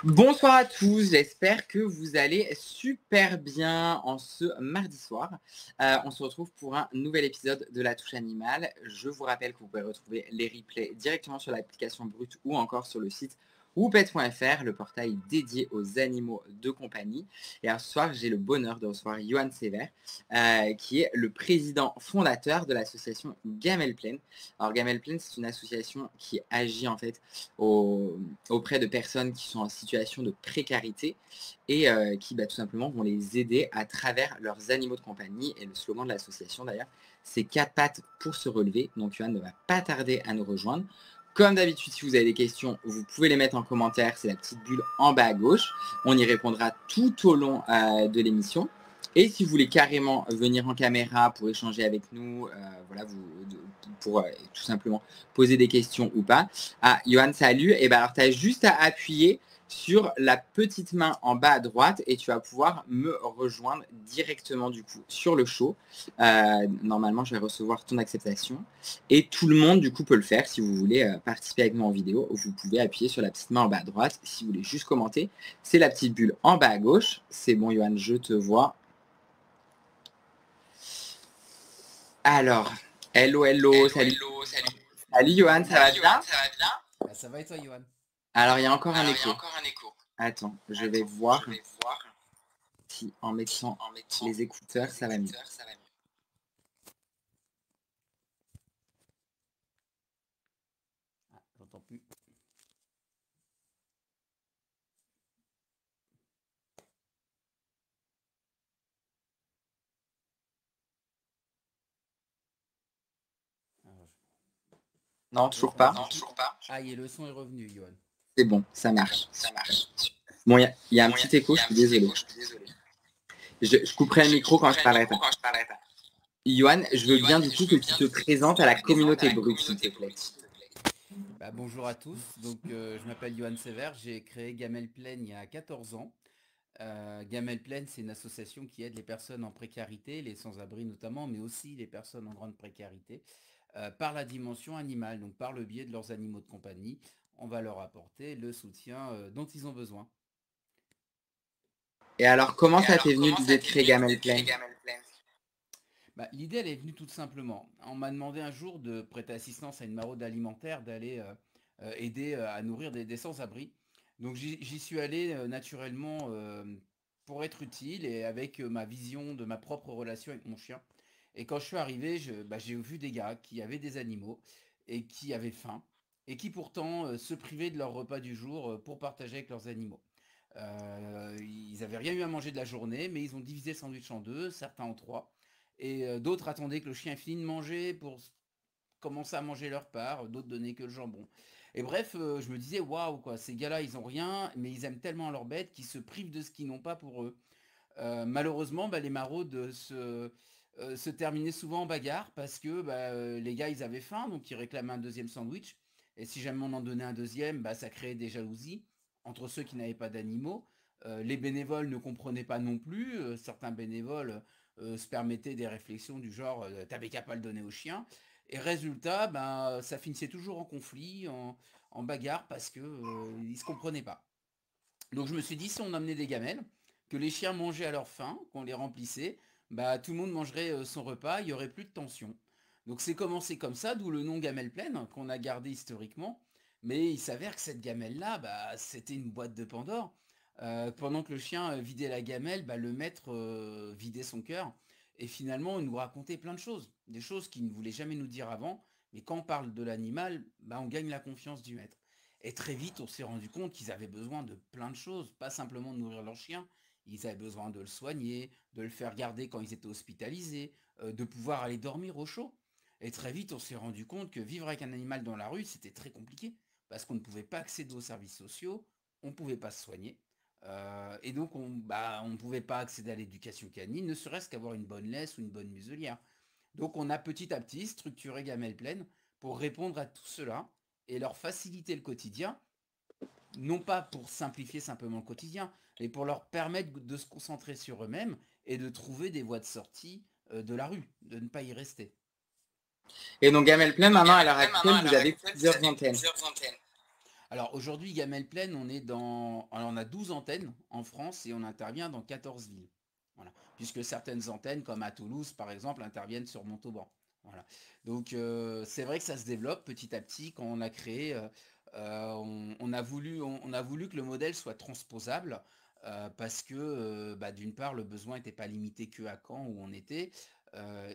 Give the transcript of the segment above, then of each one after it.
Bonsoir à tous, j'espère que vous allez super bien en ce mardi soir. On se retrouve pour un nouvel épisode de La Touche Animale. Je vous rappelle que vous pouvez retrouver les replays directement sur l'application Brut ou encore sur le site whoopet.fr, le portail dédié aux animaux de compagnie. Et alors, ce soir, j'ai le bonheur de recevoir Johan Sévère, qui est le président fondateur de l'association Gamelle Plaine. Alors, Gamelle Plaine, c'est une association qui agit en fait auprès de personnes qui sont en situation de précarité et qui tout simplement vont les aider à travers leurs animaux de compagnie. Et le slogan de l'association d'ailleurs, c'est 4 pattes pour se relever. Donc Johan ne va pas tarder à nous rejoindre. Comme d'habitude, si vous avez des questions, vous pouvez les mettre en commentaire. C'est la petite bulle en bas à gauche. On y répondra tout au long de l'émission. Et si vous voulez carrément venir en caméra pour échanger avec nous, voilà, pour tout simplement poser des questions ou pas. Ah, Johan, salut. Et ben alors, tu as juste à appuyer sur la petite main en bas à droite et tu vas pouvoir me rejoindre directement du coup sur le show. Normalement, je vais recevoir ton acceptation et tout le monde du coup peut le faire. Si vous voulez participer avec nous en vidéo, vous pouvez appuyer sur la petite main en bas à droite. Si vous voulez juste commenter, c'est la petite bulle en bas à gauche. C'est bon, Johan, je te vois. Alors, hello, hello, salut. Salut Johan, ça va bien? Bah, ça va et toi, Johan? Alors, il y a encore un écho. Attends, je vais voir si en mettant les écouteurs, ça va mieux. Ah, j'entends plus. Non, toujours pas. Ah, le son est revenu, Johan. C'est bon, ça marche. Bon, il y a un petit écho, je suis désolé. Je couperai le micro quand je parlerai pas. Johan, je veux bien du coup que tu te présentes à la communauté brute, s'il te plaît. Bah, bonjour à tous, donc je m'appelle Johan Sévère, j'ai créé Gamelle Plaine il y a 14 ans. Gamelle Plaine, c'est une association qui aide les personnes en précarité, les sans-abri notamment, mais aussi les personnes en grande précarité, par la dimension animale, donc par le biais de leurs animaux de compagnie. On va leur apporter le soutien dont ils ont besoin. Et alors, comment ça t'est venu l'idée de créer Gamelle Plaine? Bah, l'idée, elle est venue tout simplement. On m'a demandé un jour de prêter assistance à une maraude alimentaire, d'aller aider à nourrir des sans-abri. Donc j'y suis allé naturellement pour être utile et avec ma vision de ma propre relation avec mon chien. Et quand je suis arrivé, j'ai vu des gars qui avaient des animaux et qui avaient faim et qui pourtant se privaient de leur repas du jour pour partager avec leurs animaux. Ils n'avaient rien eu à manger de la journée, mais ils ont divisé le sandwich en deux, certains en trois. Et d'autres attendaient que le chien finisse de manger pour commencer à manger leur part, d'autres donnaient que le jambon. Et bref, je me disais, waouh, quoi, ces gars-là, ils ont rien, mais ils aiment tellement leur bête qu'ils se privent de ce qu'ils n'ont pas pour eux. Malheureusement, les maraudes se terminaient souvent en bagarre parce que les gars, ils avaient faim, donc ils réclamaient un deuxième sandwich. Et si jamais on en donnait un deuxième, ça créait des jalousies entre ceux qui n'avaient pas d'animaux. Les bénévoles ne comprenaient pas non plus. Certains bénévoles se permettaient des réflexions du genre t'avais qu'à pas le donner au chien. Et résultat, ça finissait toujours en conflit, en bagarre parce que ils se comprenaient pas. Donc je me suis dit si on amenait des gamelles, que les chiens mangeaient à leur faim, qu'on les remplissait, tout le monde mangerait son repas, il n'y aurait plus de tension. Donc c'est commencé comme ça, d'où le nom gamelle pleine qu'on a gardé historiquement. Mais il s'avère que cette gamelle-là, c'était une boîte de Pandore. Pendant que le chien vidait la gamelle, le maître vidait son cœur. Et finalement, il nous racontait plein de choses. Des choses qu'il ne voulait jamais nous dire avant. Mais quand on parle de l'animal, on gagne la confiance du maître. Et très vite, on s'est rendu compte qu'ils avaient besoin de plein de choses, pas simplement de nourrir leur chien. Ils avaient besoin de le soigner, de le faire garder quand ils étaient hospitalisés, de pouvoir aller dormir au chaud. Et très vite, on s'est rendu compte que vivre avec un animal dans la rue, c'était très compliqué, parce qu'on ne pouvait pas accéder aux services sociaux, on ne pouvait pas se soigner, et donc on ne pouvait pas accéder à l'éducation canine, ne serait-ce qu'avoir une bonne laisse ou une bonne muselière. Donc on a petit à petit structuré Gamelle Plaine pour répondre à tout cela et leur faciliter le quotidien, non pas pour simplifier simplement le quotidien, mais pour leur permettre de se concentrer sur eux-mêmes et de trouver des voies de sortie de la rue, de ne pas y rester. Et donc Gamelle Plaine, maintenant, à l'heure actuelle, vous avez plusieurs antennes. Alors aujourd'hui, Gamelle Plaine, alors, on a 12 antennes en France et on intervient dans 14 villes. Voilà. Puisque certaines antennes, comme à Toulouse par exemple, interviennent sur Montauban. Voilà. Donc c'est vrai que ça se développe petit à petit. Quand on a créé, on a voulu que le modèle soit transposable parce que bah, d'une part, le besoin n'était pas limité que à Caen où on était.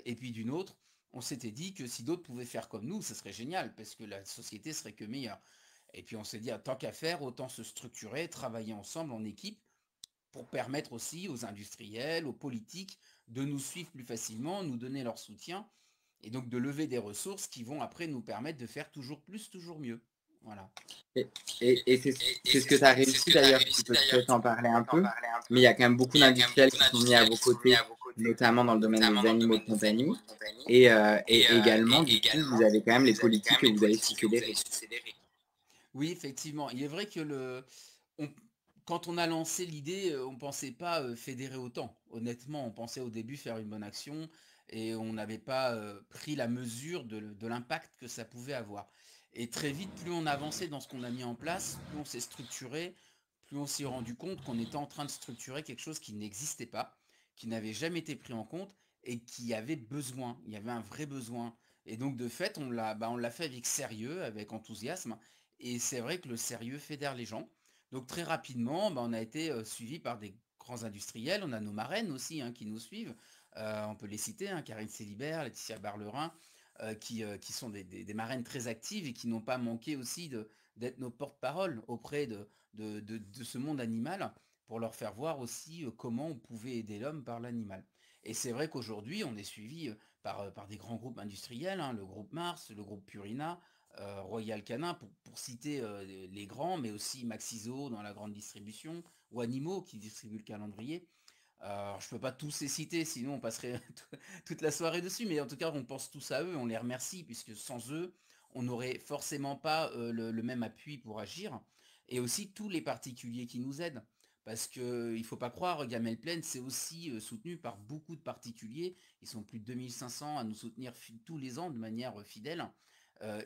Et puis d'une autre, on s'était dit que si d'autres pouvaient faire comme nous, ce serait génial parce que la société serait que meilleure. Et puis on s'est dit, tant qu'à faire, autant se structurer, travailler ensemble en équipe pour permettre aussi aux industriels, aux politiques de nous suivre plus facilement, nous donner leur soutien et donc de lever des ressources qui vont après nous permettre de faire toujours plus, toujours mieux. Voilà. Et, et c'est ce que tu as réussi d'ailleurs, tu peux peut-être en parler un peu, mais il y a quand même beaucoup d'industriels qui sont mis à vos côtés, notamment dans le domaine des animaux de compagnie. Et également, du coup, vous avez quand même les politiques que vous avez su fédérer. Oui, effectivement. Il est vrai que on- quand on a lancé l'idée, on ne pensait pas fédérer autant. Honnêtement, on pensait au début faire une bonne action et on n'avait pas pris la mesure de l'impact que ça pouvait avoir. Et très vite, plus on avançait dans ce qu'on a mis en place, plus on s'est structuré, plus on s'est rendu compte qu'on était en train de structurer quelque chose qui n'existait pas, qui n'avait jamais été pris en compte et qui avait besoin. Il y avait un vrai besoin. Et donc, de fait, on l'a fait avec sérieux, avec enthousiasme. Et c'est vrai que le sérieux fédère les gens. Donc très rapidement, bah, on a été suivi par des grands industriels. On a nos marraines aussi hein, qui nous suivent. On peut les citer, hein, Karine Célibert, Laetitia Barlerin, qui sont des marraines très actives et qui n'ont pas manqué aussi d'être nos porte-parole auprès de ce monde animal pour leur faire voir aussi comment on pouvait aider l'homme par l'animal. Et c'est vrai qu'aujourd'hui, on est suivi par des grands groupes industriels, hein, le groupe Mars, le groupe Purina, Royal Canin, pour citer les grands, mais aussi Maxiso dans la grande distribution, ou Animaux qui distribue le calendrier. Alors, je ne peux pas tous les citer, sinon on passerait toute la soirée dessus, mais en tout cas, on pense tous à eux, on les remercie, puisque sans eux, on n'aurait forcément pas le même appui pour agir. Et aussi tous les particuliers qui nous aident. Parce qu'il ne faut pas croire, Gamelle Plaine, c'est aussi soutenu par beaucoup de particuliers. Ils sont plus de 2500 à nous soutenir tous les ans de manière fidèle.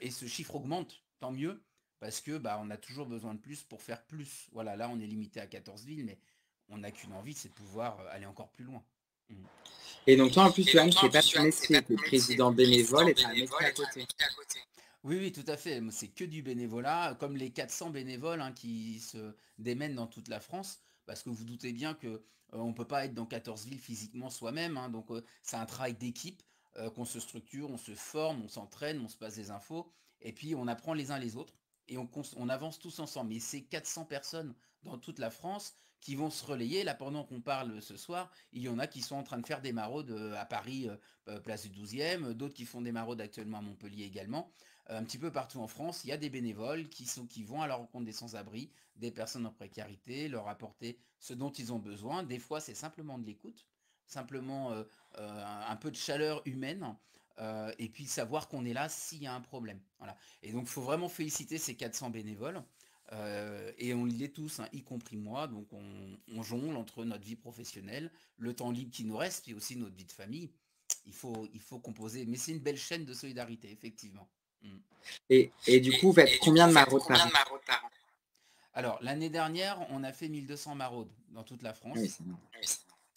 Et ce chiffre augmente, tant mieux, parce que bah, on a toujours besoin de plus pour faire plus. Voilà, là on est limité à 14 villes, mais on n'a qu'une envie, c'est de pouvoir aller encore plus loin. Mm. Et donc toi, en plus, Johan, c'est pas ton métier, tu es président bénévole et tu as un métier à côté. Oui, oui, tout à fait. C'est que du bénévolat, comme les 400 bénévoles hein, qui se démènent dans toute la France, parce que vous doutez bien que on ne peut pas être dans 14 villes physiquement soi-même. Hein, donc c'est un travail d'équipe, qu'on se structure, on se forme, on s'entraîne, on se passe des infos, et puis on apprend les uns les autres, et on avance tous ensemble. Et c'est 400 personnes dans toute la France qui vont se relayer. Là, pendant qu'on parle ce soir, il y en a qui sont en train de faire des maraudes à Paris, place du 12e, d'autres qui font des maraudes actuellement à Montpellier également. Un petit peu partout en France, il y a des bénévoles qui vont à la rencontre des sans-abri, des personnes en précarité, leur apporter ce dont ils ont besoin. Des fois, c'est simplement de l'écoute, simplement un peu de chaleur humaine, et puis savoir qu'on est là s'il y a un problème. Voilà. Et donc, il faut vraiment féliciter ces 400 bénévoles. Et on l'est tous, hein, y compris moi. Donc, on jongle entre notre vie professionnelle, le temps libre qui nous reste, et aussi notre vie de famille. Il faut composer. Mais c'est une belle chaîne de solidarité, effectivement. Mm. Et du coup, vous faites combien de maraudes par an? Alors, l'année dernière, on a fait 1200 maraudes dans toute la Ah oui, France. c'est bon.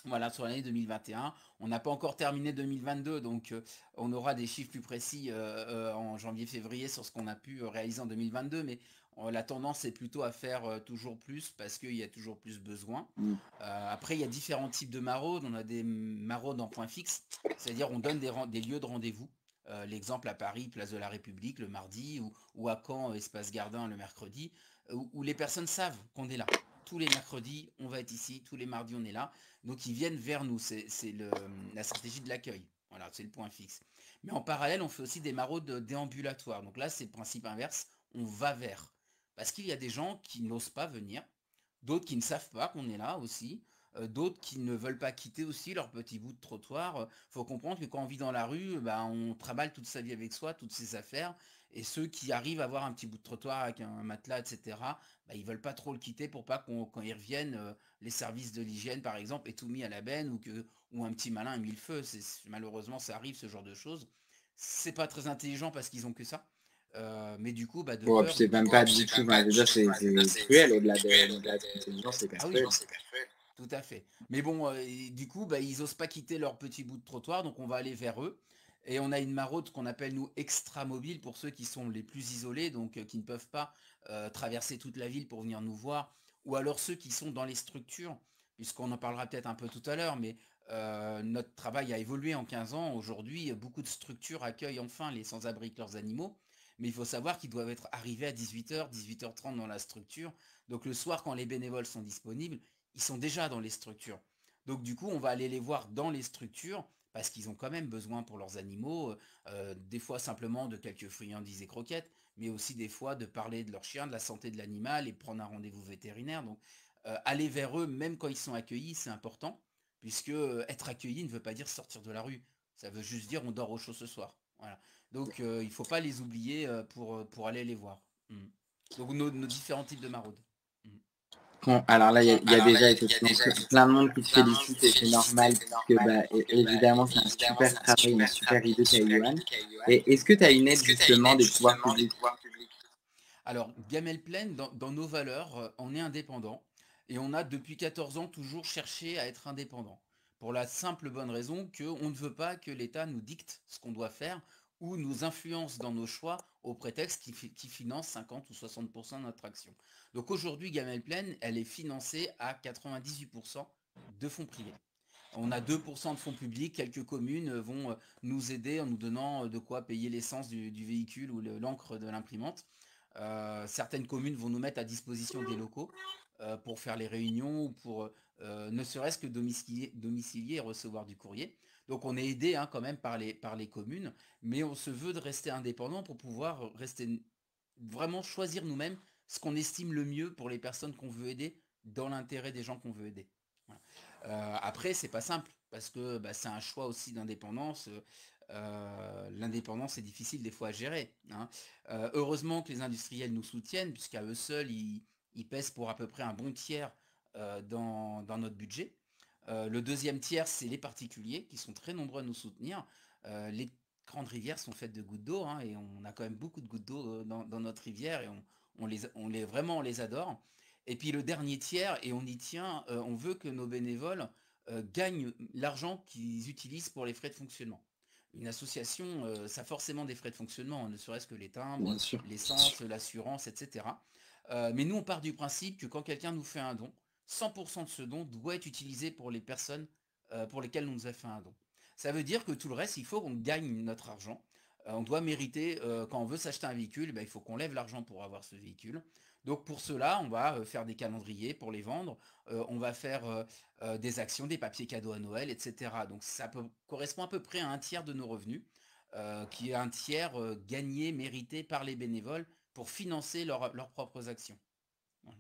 Voilà, sur l'année 2021. On n'a pas encore terminé 2022, donc on aura des chiffres plus précis en janvier-février sur ce qu'on a pu réaliser en 2022, mais la tendance est plutôt à faire toujours plus parce qu'il y a toujours plus besoin. Mm. Après, il y a différents types de maraudes. On a des maraudes en point fixe, c'est-à-dire on donne des lieux de rendez-vous. L'exemple à Paris, place de la République le mardi, ou à Caen, espace Gardin le mercredi, où les personnes savent qu'on est là. Tous les mercredis, on va être ici, tous les mardis, on est là. Donc ils viennent vers nous, c'est la stratégie de l'accueil. Voilà, c'est le point fixe. Mais en parallèle, on fait aussi des maraudes déambulatoires. Donc là, c'est le principe inverse, on va vers. Parce qu'il y a des gens qui n'osent pas venir, d'autres qui ne savent pas qu'on est là aussi, d'autres qui ne veulent pas quitter aussi leur petit bout de trottoir. Faut comprendre que quand on vit dans la rue, bah, on travaille toute sa vie avec soi, toutes ses affaires, et ceux qui arrivent à avoir un petit bout de trottoir avec un matelas, etc., bah, ils veulent pas trop le quitter pour pas quand ils reviennent, les services de l'hygiène par exemple aient tout mis à la benne ou un petit malin a mis le feu. Malheureusement ça arrive ce genre de choses. C'est pas très intelligent parce qu'ils ont que ça. Mais du coup, de Puis peur c'est même pas du tout, je veux dire, c'est cruel au-delà de la intelligence, c'est hyper Ah oui, cruel. tout à fait. Mais bon, et du coup, ils osent pas quitter leur petit bout de trottoir, donc on va aller vers eux. Et on a une maraude qu'on appelle, nous, extra mobile pour ceux qui sont les plus isolés, donc qui ne peuvent pas traverser toute la ville pour venir nous voir, ou alors ceux qui sont dans les structures, puisqu'on en parlera peut-être un peu tout à l'heure, mais notre travail a évolué en 15 ans. Aujourd'hui, beaucoup de structures accueillent enfin les sans-abri avec leurs animaux, mais il faut savoir qu'ils doivent être arrivés à 18h, 18h30 dans la structure. Donc le soir, quand les bénévoles sont disponibles, ils sont déjà dans les structures. Donc du coup, on va aller les voir dans les structures parce qu'ils ont quand même besoin pour leurs animaux, des fois simplement de quelques friandises et croquettes, mais aussi des fois de parler de leur chien, de la santé de l'animal et prendre un rendez-vous vétérinaire. Donc aller vers eux, même quand ils sont accueillis, c'est important, puisque être accueilli ne veut pas dire sortir de la rue. Ça veut juste dire on dort au chaud ce soir. Voilà. Donc il ne faut pas les oublier pour aller les voir. Mm. Donc nos différents types de maraudes. Mm. Bon, alors là, il y a déjà effectivement plein de monde qui te félicite et c'est normal puisque évidemment c'est un super travail, une super idée qu'a Johan. Et est-ce que tu as une aide justement des pouvoirs publics? Alors, Gamelle Plaine, dans nos valeurs, on est indépendant et on a depuis 14 ans toujours cherché à être indépendant. Pour la simple bonne raison qu'on ne veut pas que l'État nous dicte ce qu'on doit faire ou nous influence dans nos choix au prétexte qu'il finance 50 ou 60% de notre action. Donc aujourd'hui, Gamelle Plaine, elle est financée à 98% de fonds privés. On a 2% de fonds publics, quelques communes vont nous aider en nous donnant de quoi payer l'essence du véhicule ou l'encre de l'imprimante. Certaines communes vont nous mettre à disposition des locaux pour faire les réunions ou pour ne serait-ce que domicilier et recevoir du courrier. Donc on est aidé quand même par les communes, mais on se veut de rester indépendant pour pouvoir rester vraiment choisir nous-mêmes ce qu'on estime le mieux pour les personnes qu'on veut aider dans l'intérêt des gens qu'on veut aider. Voilà. Après, c'est pas simple parce que c'est un choix aussi d'indépendance. L'indépendance est difficile des fois à gérer, hein. Heureusement que les industriels nous soutiennent, puisqu'à eux seuls, ils pèsent pour à peu près un bon tiers dans notre budget. Le deuxième tiers, c'est les particuliers qui sont très nombreux à nous soutenir. Les grandes rivières sont faites de gouttes d'eau, hein, et on a quand même beaucoup de gouttes d'eau dans notre rivière et vraiment on les adore. Et puis le dernier tiers, et on y tient, on veut que nos bénévoles gagnent l'argent qu'ils utilisent pour les frais de fonctionnement. Une association, ça a forcément des frais de fonctionnement, hein, ne serait-ce que les timbres, Bien sûr. l'essence, l'assurance, etc. Mais nous, on part du principe que quand quelqu'un nous fait un don, 100% de ce don doit être utilisé pour les personnes pour lesquelles on nous a fait un don. Ça veut dire que tout le reste, il faut qu'on gagne notre argent. On doit mériter, quand on veut s'acheter un véhicule, il faut qu'on lève l'argent pour avoir ce véhicule. Donc pour cela, on va faire des calendriers pour les vendre, on va faire des actions, des papiers cadeaux à Noël, etc. Donc ça correspond à peu près à un tiers de nos revenus, qui est un tiers gagné, mérité par les bénévoles pour financer leurs propres actions. Voilà.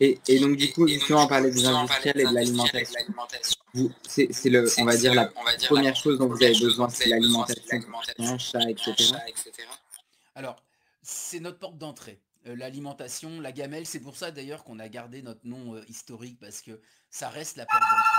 Et donc du coup, justement, on parlait des industriels et de l'alimentation. On va dire, la première chose dont vous avez besoin, c'est l'alimentation pour chien, chat, etc. Alors, c'est notre porte d'entrée. L'alimentation, la gamelle, c'est pour ça d'ailleurs qu'on a gardé notre nom historique, parce que ça reste la porte d'entrée.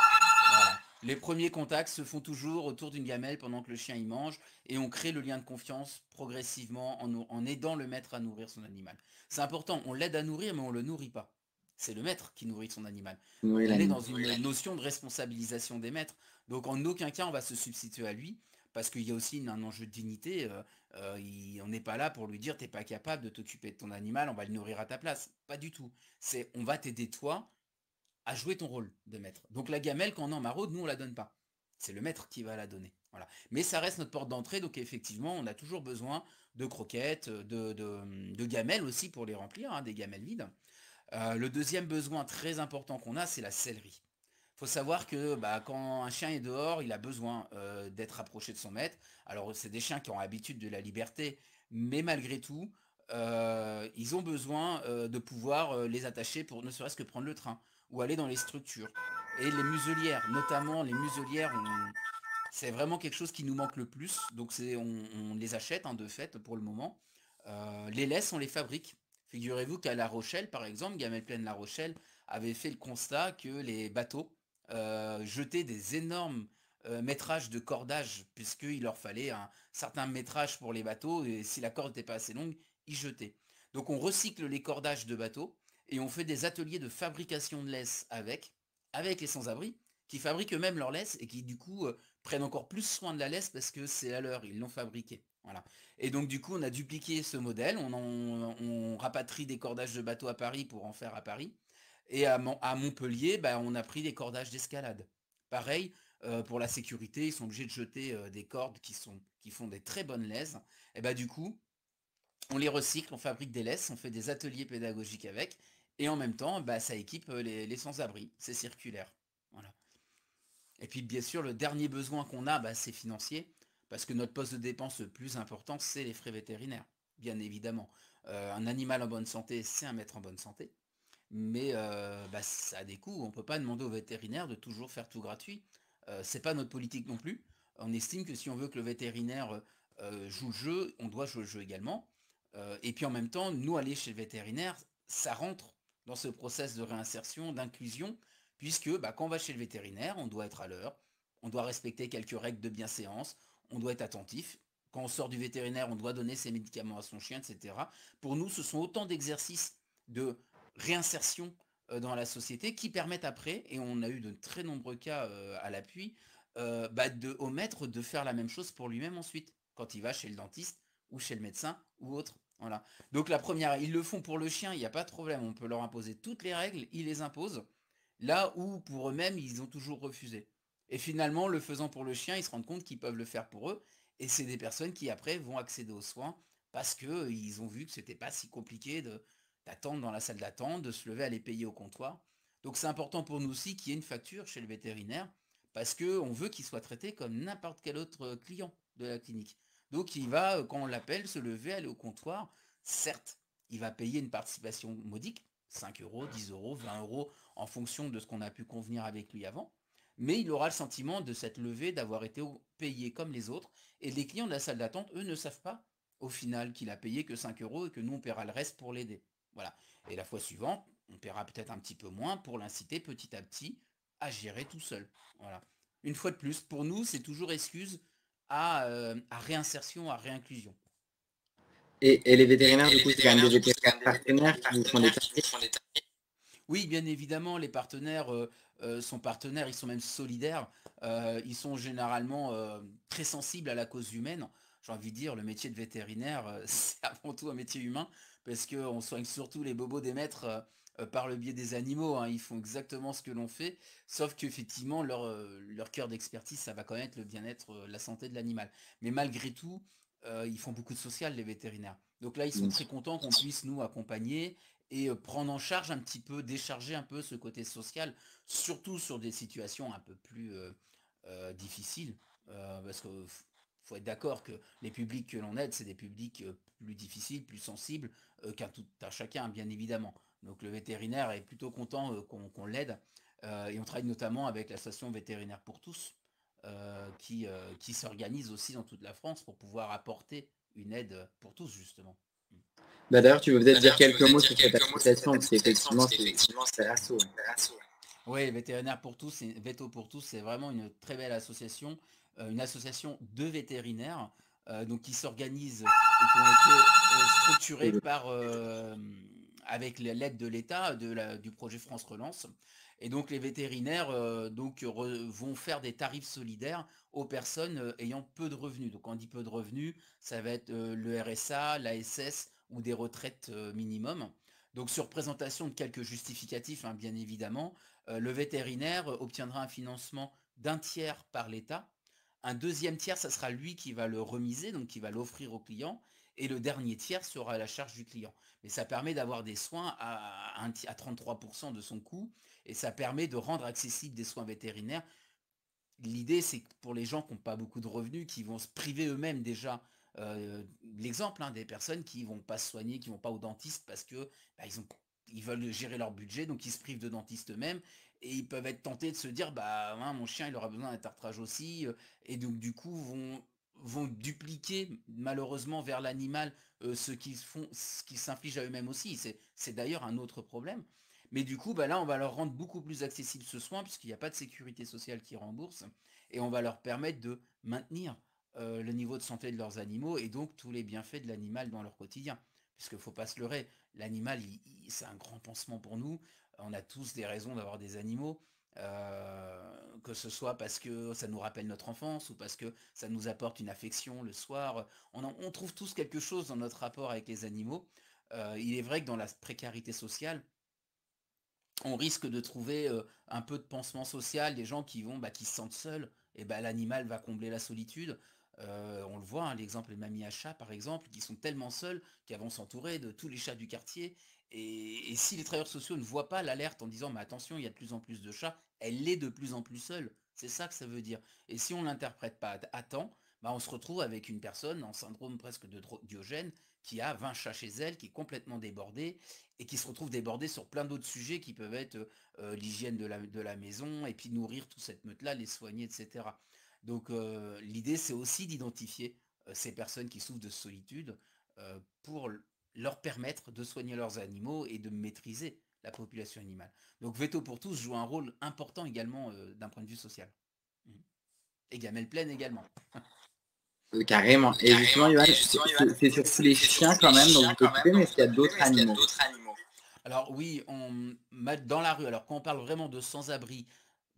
Voilà. Les premiers contacts se font toujours autour d'une gamelle pendant que le chien y mange, et on crée le lien de confiance progressivement en aidant le maître à nourrir son animal. C'est important, on l'aide à nourrir, mais on ne le nourrit pas. C'est le maître qui nourrit son animal. Oui, On est l'animal. dans une notion de responsabilisation des maîtres. Donc en aucun cas on va se substituer à lui, parce qu'il y a aussi un enjeu de dignité. On n'est pas là pour lui dire t'es pas capable de t'occuper de ton animal, on va le nourrir à ta place. Pas du tout. C'est on va t'aider toi à jouer ton rôle de maître. Donc la gamelle, quand on est en maraude, nous on la donne pas. C'est le maître qui va la donner. Voilà. Mais ça reste notre porte d'entrée, donc effectivement, on a toujours besoin de croquettes, de gamelles aussi pour les remplir, hein, des gamelles vides. Le deuxième besoin très important qu'on a, c'est la sellerie. Il faut savoir que quand un chien est dehors, il a besoin d'être approché de son maître. Alors c'est des chiens qui ont l'habitude de la liberté, mais malgré tout, ils ont besoin de pouvoir les attacher pour ne serait-ce que prendre le train ou aller dans les structures. Et les muselières, notamment les muselières, c'est vraiment quelque chose qui nous manque le plus. Donc on les achète, hein, de fait pour le moment. Les laisses, on les fabrique. Figurez-vous qu'à La Rochelle, par exemple, Gamelle Plaine La Rochelle avait fait le constat que les bateaux jetaient des énormes métrage de cordage, puisqu'il leur fallait un certain métrage pour les bateaux, et si la corde n'était pas assez longue, ils jetaient. Donc on recycle les cordages de bateaux, et on fait des ateliers de fabrication de laisse avec les sans-abri, qui fabriquent eux-mêmes leur laisse, et qui du coup prennent encore plus soin de la laisse, parce que c'est à leur, ils l'ont fabriquée. Voilà. Et donc du coup on a dupliqué ce modèle, on rapatrie des cordages de bateaux à Paris pour en faire à Paris, et à Montpellier, bah, on a pris des cordages d'escalade. Pareil, pour la sécurité, ils sont obligés de jeter des cordes qui font des très bonnes laises. Et bah du coup, on les recycle, on fabrique des laisses, on fait des ateliers pédagogiques avec, et en même temps, bah, ça équipe les sans-abri. C'est circulaire. Voilà. Et puis bien sûr, le dernier besoin qu'on a, bah, c'est financier, parce que notre poste de dépense le plus important, c'est les frais vétérinaires, bien évidemment. Un animal en bonne santé, c'est un maître en bonne santé. Mais bah, ça a des coûts. On ne peut pas demander au vétérinaire de toujours faire tout gratuit. C'est pas notre politique non plus. On estime que si on veut que le vétérinaire joue le jeu, on doit jouer le jeu également. Et puis en même temps, nous aller chez le vétérinaire, ça rentre dans ce process de réinsertion, d'inclusion, puisque bah, quand on va chez le vétérinaire, on doit être à l'heure, on doit respecter quelques règles de bienséance, on doit être attentif. Quand on sort du vétérinaire, on doit donner ses médicaments à son chien, etc. Pour nous, ce sont autant d'exercices de réinsertion dans la société qui permettent après, et on a eu de très nombreux cas à l'appui, au maître de faire la même chose pour lui-même ensuite, quand il va chez le dentiste ou chez le médecin ou autre. Voilà. Donc la première, ils le font pour le chien, il n'y a pas de problème, on peut leur imposer toutes les règles, ils les imposent, là où pour eux-mêmes, ils ont toujours refusé. Et finalement, le faisant pour le chien, ils se rendent compte qu'ils peuvent le faire pour eux, et c'est des personnes qui après vont accéder aux soins parce qu'ils ont vu que c'était pas si compliqué d'attendre dans la salle d'attente, de se lever, aller payer au comptoir. Donc c'est important pour nous aussi qu'il y ait une facture chez le vétérinaire, parce qu'on veut qu'il soit traité comme n'importe quel autre client de la clinique. Donc il va, quand on l'appelle, se lever, aller au comptoir. Certes, il va payer une participation modique, 5 euros, 10 euros, 20 euros, en fonction de ce qu'on a pu convenir avec lui avant. Mais il aura le sentiment de s'être levé, d'avoir été payé comme les autres. Et les clients de la salle d'attente, eux, ne savent pas au final qu'il a payé que 5 euros et que nous, on paiera le reste pour l'aider. Voilà. Et la fois suivante, on paiera peut-être un petit peu moins pour l'inciter petit à petit à gérer tout seul. Voilà. Une fois de plus, pour nous, c'est toujours excuse à réinsertion, à réinclusion. Et les vétérinaires, du coup, c'est quand même des vétérinaires partenaires qui vous font des tarifs. Oui, bien évidemment, les partenaires sont partenaires, ils sont même solidaires, ils sont généralement très sensibles à la cause humaine. J'ai envie de dire, le métier de vétérinaire, c'est avant tout un métier humain, parce qu'on soigne surtout les bobos des maîtres par le biais des animaux, hein. Ils font exactement ce que l'on fait, sauf qu'effectivement, leur cœur d'expertise, ça va quand même être le bien-être, la santé de l'animal. Mais malgré tout, ils font beaucoup de social, les vétérinaires. Donc là, ils sont très contents qu'on puisse nous accompagner et prendre en charge un petit peu, décharger un peu ce côté social, surtout sur des situations un peu plus difficiles, parce qu'il faut être d'accord que les publics que l'on aide, c'est des publics plus difficiles, plus sensibles qu'un tout à chacun, bien évidemment. Donc le vétérinaire est plutôt content qu'on l'aide, et on travaille notamment avec l'association vétérinaire pour tous, qui s'organise aussi dans toute la France pour pouvoir apporter une aide pour tous, justement. Bah, d'ailleurs, tu veux peut-être dire quelques mots sur cette association, parce qu'effectivement, c'est super asso. Oui, Vétérinaire pour tous, Veto pour tous, c'est vraiment une très belle association, une association de vétérinaires, donc qui s'organisent et qui ont été structurés avec l'aide de l'État, du projet France Relance. Et donc les vétérinaires vont faire des tarifs solidaires aux personnes ayant peu de revenus. Donc quand on dit peu de revenus, ça va être le RSA, l'ASS ou des retraites minimum. Donc sur présentation de quelques justificatifs, hein, bien évidemment, le vétérinaire obtiendra un financement d'un tiers par l'État. Un deuxième tiers, ça sera lui qui va le remiser, donc qui va l'offrir au client. Et le dernier tiers sera à la charge du client. Mais ça permet d'avoir des soins à 33% de son coût. Et ça permet de rendre accessibles des soins vétérinaires. L'idée, c'est que pour les gens qui n'ont pas beaucoup de revenus, qui vont se priver eux-mêmes déjà, l'exemple, hein, des personnes qui vont pas se soigner, qui vont pas au dentiste parce que bah, ils veulent gérer leur budget, donc ils se privent de dentiste eux-mêmes, et ils peuvent être tentés de se dire, bah hein, mon chien il aura besoin d'un tartrage aussi, et donc du coup vont dupliquer malheureusement vers l'animal ce qu'ils s'infligent à eux-mêmes aussi. C'est d'ailleurs un autre problème. Mais du coup, bah là, on va leur rendre beaucoup plus accessible ce soin puisqu'il n'y a pas de sécurité sociale qui rembourse et on va leur permettre de maintenir le niveau de santé de leurs animaux et donc tous les bienfaits de l'animal dans leur quotidien. Puisqu'il ne faut pas se leurrer, l'animal, c'est un grand pansement pour nous. On a tous des raisons d'avoir des animaux, que ce soit parce que ça nous rappelle notre enfance ou parce que ça nous apporte une affection le soir. On trouve tous quelque chose dans notre rapport avec les animaux. Il est vrai que dans la précarité sociale, on risque de trouver un peu de pansement social, des gens qui vont, qui se sentent seuls, et l'animal va combler la solitude. On le voit, hein, l'exemple des mamies à chats, par exemple, qui sont tellement seuls qu'elles vont s'entourer de tous les chats du quartier. Et si les travailleurs sociaux ne voient pas l'alerte en disant, mais attention, il y a de plus en plus de chats, elle est de plus en plus seule. C'est ça que ça veut dire. Et si on ne l'interprète pas à temps, on se retrouve avec une personne en syndrome presque de Diogène qui a 20 chats chez elle, qui est complètement débordée et qui se retrouve débordée sur plein d'autres sujets qui peuvent être l'hygiène de la maison et puis nourrir toute cette meute-là, les soigner, etc. Donc l'idée, c'est aussi d'identifier ces personnes qui souffrent de solitude pour leur permettre de soigner leurs animaux et de maîtriser la population animale. Donc Veto pour tous joue un rôle important également d'un point de vue social. Et Gamelle Plaine également. Carrément. Et justement, Johan, c'est surtout les chiens quand même dont vous vous occupez, mais est-ce qu'il y a d'autres animaux? Alors oui, on met dans la rue. Alors quand on parle vraiment de sans-abri,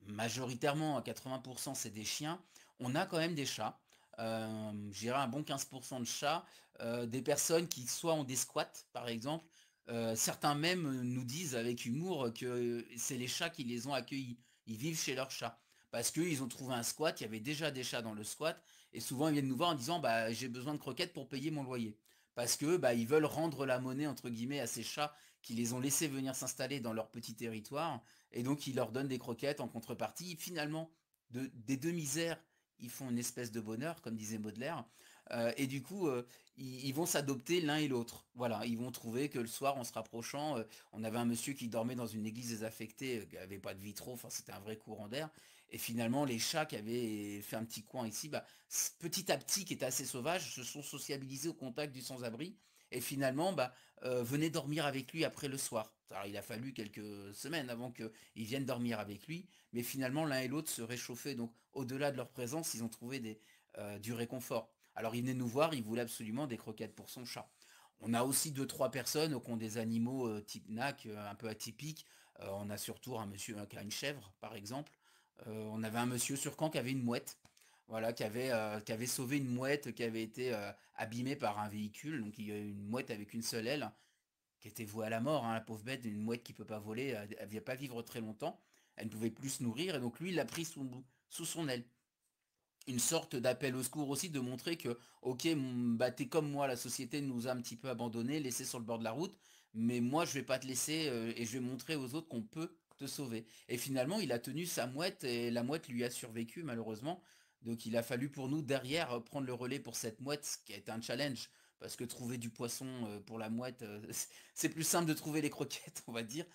majoritairement à 80% c'est des chiens. On a quand même des chats. Je dirais un bon 15% de chats. Des personnes qui soit ont des squats par exemple. Certains même nous disent avec humour que c'est les chats qui les ont accueillis. Ils vivent chez leurs chats. Parce qu'ils ont trouvé un squat, il y avait déjà des chats dans le squat. Et souvent ils viennent nous voir en disant j'ai besoin de croquettes pour payer mon loyer. Parce que ils veulent rendre la monnaie entre guillemets à ces chats qui les ont laissés venir s'installer dans leur petit territoire, et donc ils leur donnent des croquettes en contrepartie. Finalement, des deux misères, ils font une espèce de bonheur, comme disait Baudelaire, et du coup, ils vont s'adopter l'un et l'autre. Voilà, ils vont trouver que le soir, en se rapprochant, on avait un monsieur qui dormait dans une église désaffectée, qui n'avait pas de vitraux, enfin c'était un vrai courant d'air, et finalement, les chats qui avaient fait un petit coin ici, petit à petit, qui étaient assez sauvages, se sont sociabilisés au contact du sans-abri, et finalement, venait dormir avec lui après le soir. Alors il a fallu quelques semaines avant qu'ils viennent dormir avec lui, mais finalement l'un et l'autre se réchauffaient, donc au-delà de leur présence, ils ont trouvé du réconfort. Alors il venait nous voir, il voulait absolument des croquettes pour son chat. On a aussi 2-3 personnes qui ont des animaux type NAC, un peu atypiques. On a surtout un monsieur qui a une chèvre, par exemple. On avait un monsieur sur Caen qui avait une mouette. Voilà, qui avait sauvé une mouette qui avait été abîmée par un véhicule. Donc il y a une mouette avec une seule aile qui était vouée à la mort, hein, la pauvre bête, une mouette qui ne peut pas voler, elle ne vient pas vivre très longtemps. Elle ne pouvait plus se nourrir et donc lui, il l'a pris sous son aile. Une sorte d'appel au secours aussi, de montrer que, ok, t'es comme moi, la société nous a un petit peu abandonnés, laissés sur le bord de la route, mais moi je vais pas te laisser et je vais montrer aux autres qu'on peut te sauver. Et finalement, il a tenu sa mouette et la mouette lui a survécu malheureusement. Donc il a fallu pour nous derrière prendre le relais pour cette mouette, ce qui a été un challenge. Parce que trouver du poisson pour la mouette, c'est plus simple de trouver les croquettes, on va dire.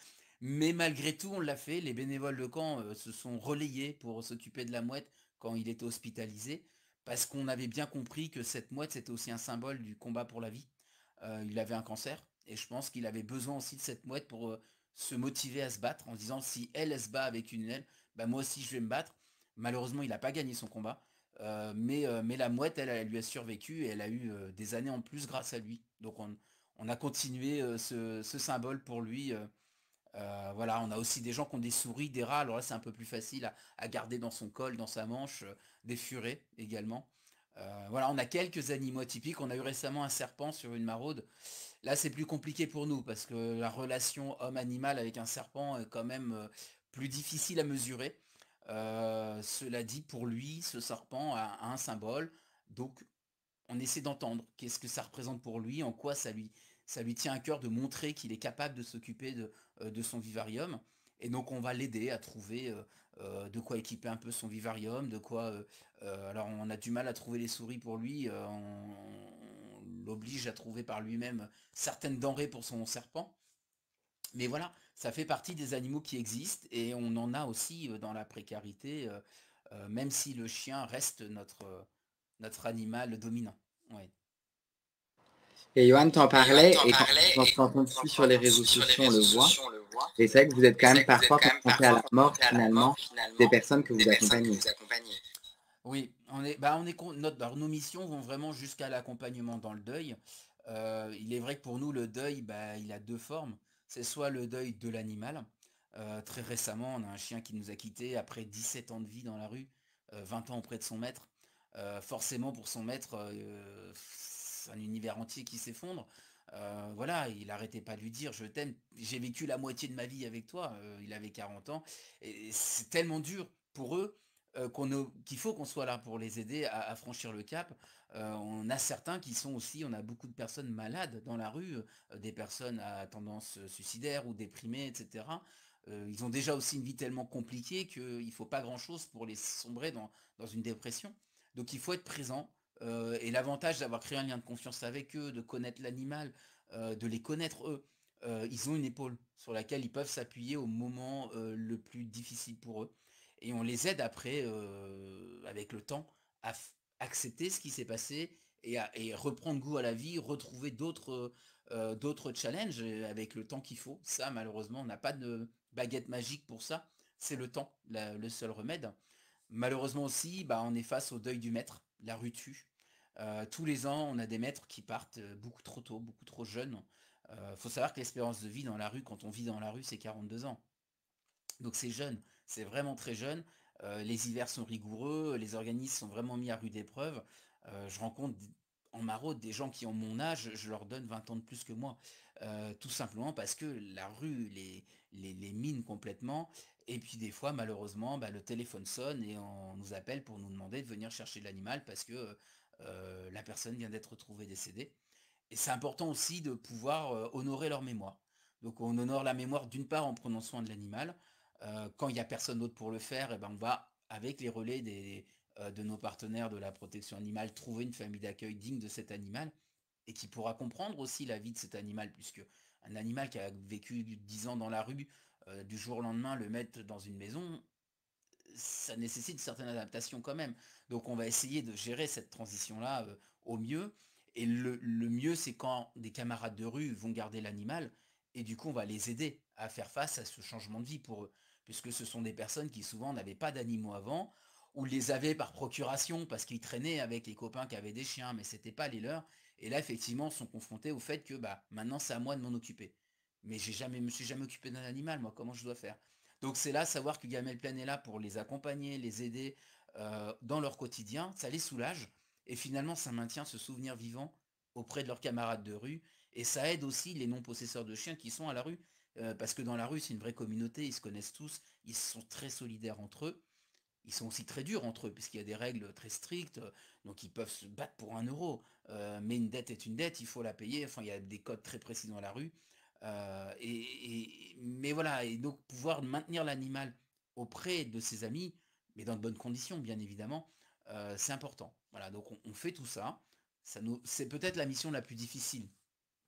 Mais malgré tout, on l'a fait. Les bénévoles de camp se sont relayés pour s'occuper de la mouette quand il était hospitalisé, parce qu'on avait bien compris que cette mouette, c'était aussi un symbole du combat pour la vie. Il avait un cancer, et je pense qu'il avait besoin aussi de cette mouette pour se motiver à se battre, en se disant, si elle, elle se bat avec une aile, moi aussi je vais me battre. Malheureusement, il n'a pas gagné son combat, mais la mouette, elle lui a survécu, et elle a eu des années en plus grâce à lui. Donc on a continué ce symbole pour lui. Voilà, on a aussi des gens qui ont des souris, des rats, alors là c'est un peu plus facile à garder dans son col, dans sa manche, des furets également. Voilà, on a quelques animaux atypiques, on a eu récemment un serpent sur une maraude. Là c'est plus compliqué pour nous parce que la relation homme-animal avec un serpent est quand même plus difficile à mesurer. Cela dit, pour lui, ce serpent a un symbole, donc on essaie d'entendre qu'est-ce que ça représente pour lui, en quoi ça lui tient à cœur de montrer qu'il est capable de s'occuper de son vivarium. Et donc on va l'aider à trouver de quoi équiper un peu son vivarium, de quoi... alors on a du mal à trouver les souris pour lui, on l'oblige à trouver par lui-même certaines denrées pour son serpent. Mais voilà, ça fait partie des animaux qui existent et on en a aussi dans la précarité, même si le chien reste notre animal dominant. Ouais. Et Johan t'en parlait, et quand on te suit sur les réseaux sociaux, on le voit. Et c'est vrai que vous êtes quand même parfois confronté à la mort, finalement, des personnes que vous accompagnez. Oui, nos missions vont vraiment jusqu'à l'accompagnement dans le deuil. Il est vrai que pour nous, le deuil, il a deux formes. C'est soit le deuil de l'animal. Très récemment, on a un chien qui nous a quittés après 17 ans de vie dans la rue, 20 ans auprès de son maître. Forcément, pour son maître, c'est un univers entier qui s'effondre. Voilà, il arrêtait pas de lui dire je t'aime, j'ai vécu la moitié de ma vie avec toi. Il avait 40 ans. Et c'est tellement dur pour eux qu'il faut qu'on soit là pour les aider à franchir le cap. On a certains qui sont aussi, on a beaucoup de personnes malades dans la rue, des personnes à tendance suicidaire ou déprimées, etc. Ils ont déjà aussi une vie tellement compliquée qu'il ne faut pas grand-chose pour les sombrer dans une dépression. Donc il faut être présent. Et l'avantage d'avoir créé un lien de confiance avec eux, de connaître l'animal, de les connaître eux, ils ont une épaule sur laquelle ils peuvent s'appuyer au moment le plus difficile pour eux. Et on les aide après, avec le temps, à accepter ce qui s'est passé et reprendre goût à la vie, retrouver d'autres challenges avec le temps qu'il faut. Ça, malheureusement, on n'a pas de baguette magique pour ça. C'est le temps, le seul remède. Malheureusement aussi, on est face au deuil du maître. La rue tue. Tous les ans, on a des maîtres qui partent beaucoup trop tôt, beaucoup trop jeunes. Faut savoir que l'espérance de vie dans la rue, quand on vit dans la rue, c'est 42 ans. Donc c'est jeune, c'est vraiment très jeune. Les hivers sont rigoureux, les organismes sont vraiment mis à rude épreuve. Je rencontre en maraude des gens qui ont mon âge, je leur donne 20 ans de plus que moi. Tout simplement parce que la rue les mine complètement. Et puis des fois, malheureusement, le téléphone sonne et on nous appelle pour nous demander de venir chercher l'animal parce que la personne vient d'être retrouvée décédée. Et c'est important aussi de pouvoir honorer leur mémoire. Donc on honore la mémoire d'une part en prenant soin de l'animal. Quand il n'y a personne d'autre pour le faire, on va, avec les relais de nos partenaires de la protection animale, trouver une famille d'accueil digne de cet animal et qui pourra comprendre aussi la vie de cet animal, puisque un animal qui a vécu 10 ans dans la rue, du jour au lendemain, le mettre dans une maison, ça nécessite une certaine adaptation quand même. Donc on va essayer de gérer cette transition-là au mieux. Et le mieux, c'est quand des camarades de rue vont garder l'animal, et du coup on va les aider à faire face à ce changement de vie pour eux. Puisque ce sont des personnes qui souvent n'avaient pas d'animaux avant, ou les avaient par procuration, parce qu'ils traînaient avec les copains qui avaient des chiens, mais c'était pas les leurs. Et là, effectivement, sont confrontés au fait que maintenant c'est à moi de m'en occuper. Mais me suis jamais occupé d'un animal, moi, comment je dois faire? Donc c'est là, savoir que Gamel Plaine est là pour les accompagner, les aider dans leur quotidien, ça les soulage, et finalement ça maintient ce souvenir vivant auprès de leurs camarades de rue, et ça aide aussi les non-possesseurs de chiens qui sont à la rue, parce que dans la rue c'est une vraie communauté, ils se connaissent tous, ils sont très solidaires entre eux, ils sont aussi très durs entre eux, puisqu'il y a des règles très strictes, donc ils peuvent se battre pour 1 euro. Mais une dette est une dette, il faut la payer, enfin il y a des codes très précis dans la rue. Mais voilà, et donc pouvoir maintenir l'animal auprès de ses amis, mais dans de bonnes conditions, bien évidemment, c'est important. Voilà, donc on fait tout ça. C'est peut-être la mission la plus difficile,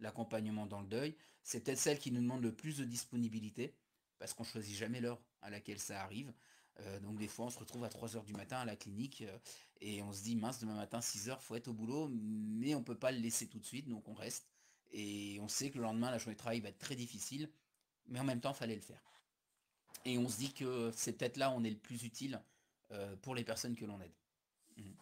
l'accompagnement dans le deuil. C'est peut-être celle qui nous demande le plus de disponibilité, parce qu'on ne choisit jamais l'heure à laquelle ça arrive. Donc des fois on se retrouve à 3 heures du matin à la clinique, et on se dit mince, demain matin 6 heures, faut être au boulot, mais on ne peut pas le laisser tout de suite, donc on reste. Et on sait que le lendemain la journée de travail va être très difficile, mais en même temps il fallait le faire. Et on se dit que c'est peut-être là où on est le plus utile pour les personnes que l'on aide. Mhm.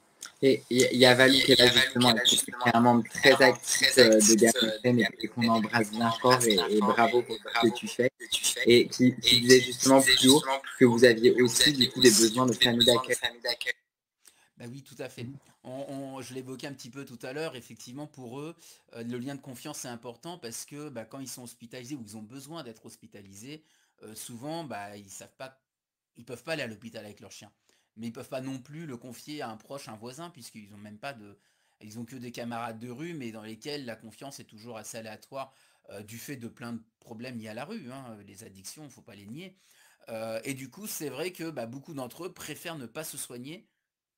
Et il y a Valou qui est là justement, qui est un membre très actif de Gamel et qu'on embrasse bien fort et bravo pour tout ce que tu fais. Et qui disait justement plus haut que vous aviez aussi du coup des besoins de famille d'accueil. Bah oui, tout à fait. Je l'évoquais un petit peu tout à l'heure, effectivement, pour eux, le lien de confiance est important parce que quand ils sont hospitalisés ou ils ont besoin d'être hospitalisés, souvent, ils savent pas, ils peuvent pas aller à l'hôpital avec leur chien. Mais ils peuvent pas non plus le confier à un proche, un voisin, puisqu'ils ont même pas de. Ils ont que des camarades de rue, mais dans lesquels la confiance est toujours assez aléatoire du fait de plein de problèmes liés à la rue, hein, les addictions, il ne faut pas les nier. Et du coup, c'est vrai que beaucoup d'entre eux préfèrent ne pas se soigner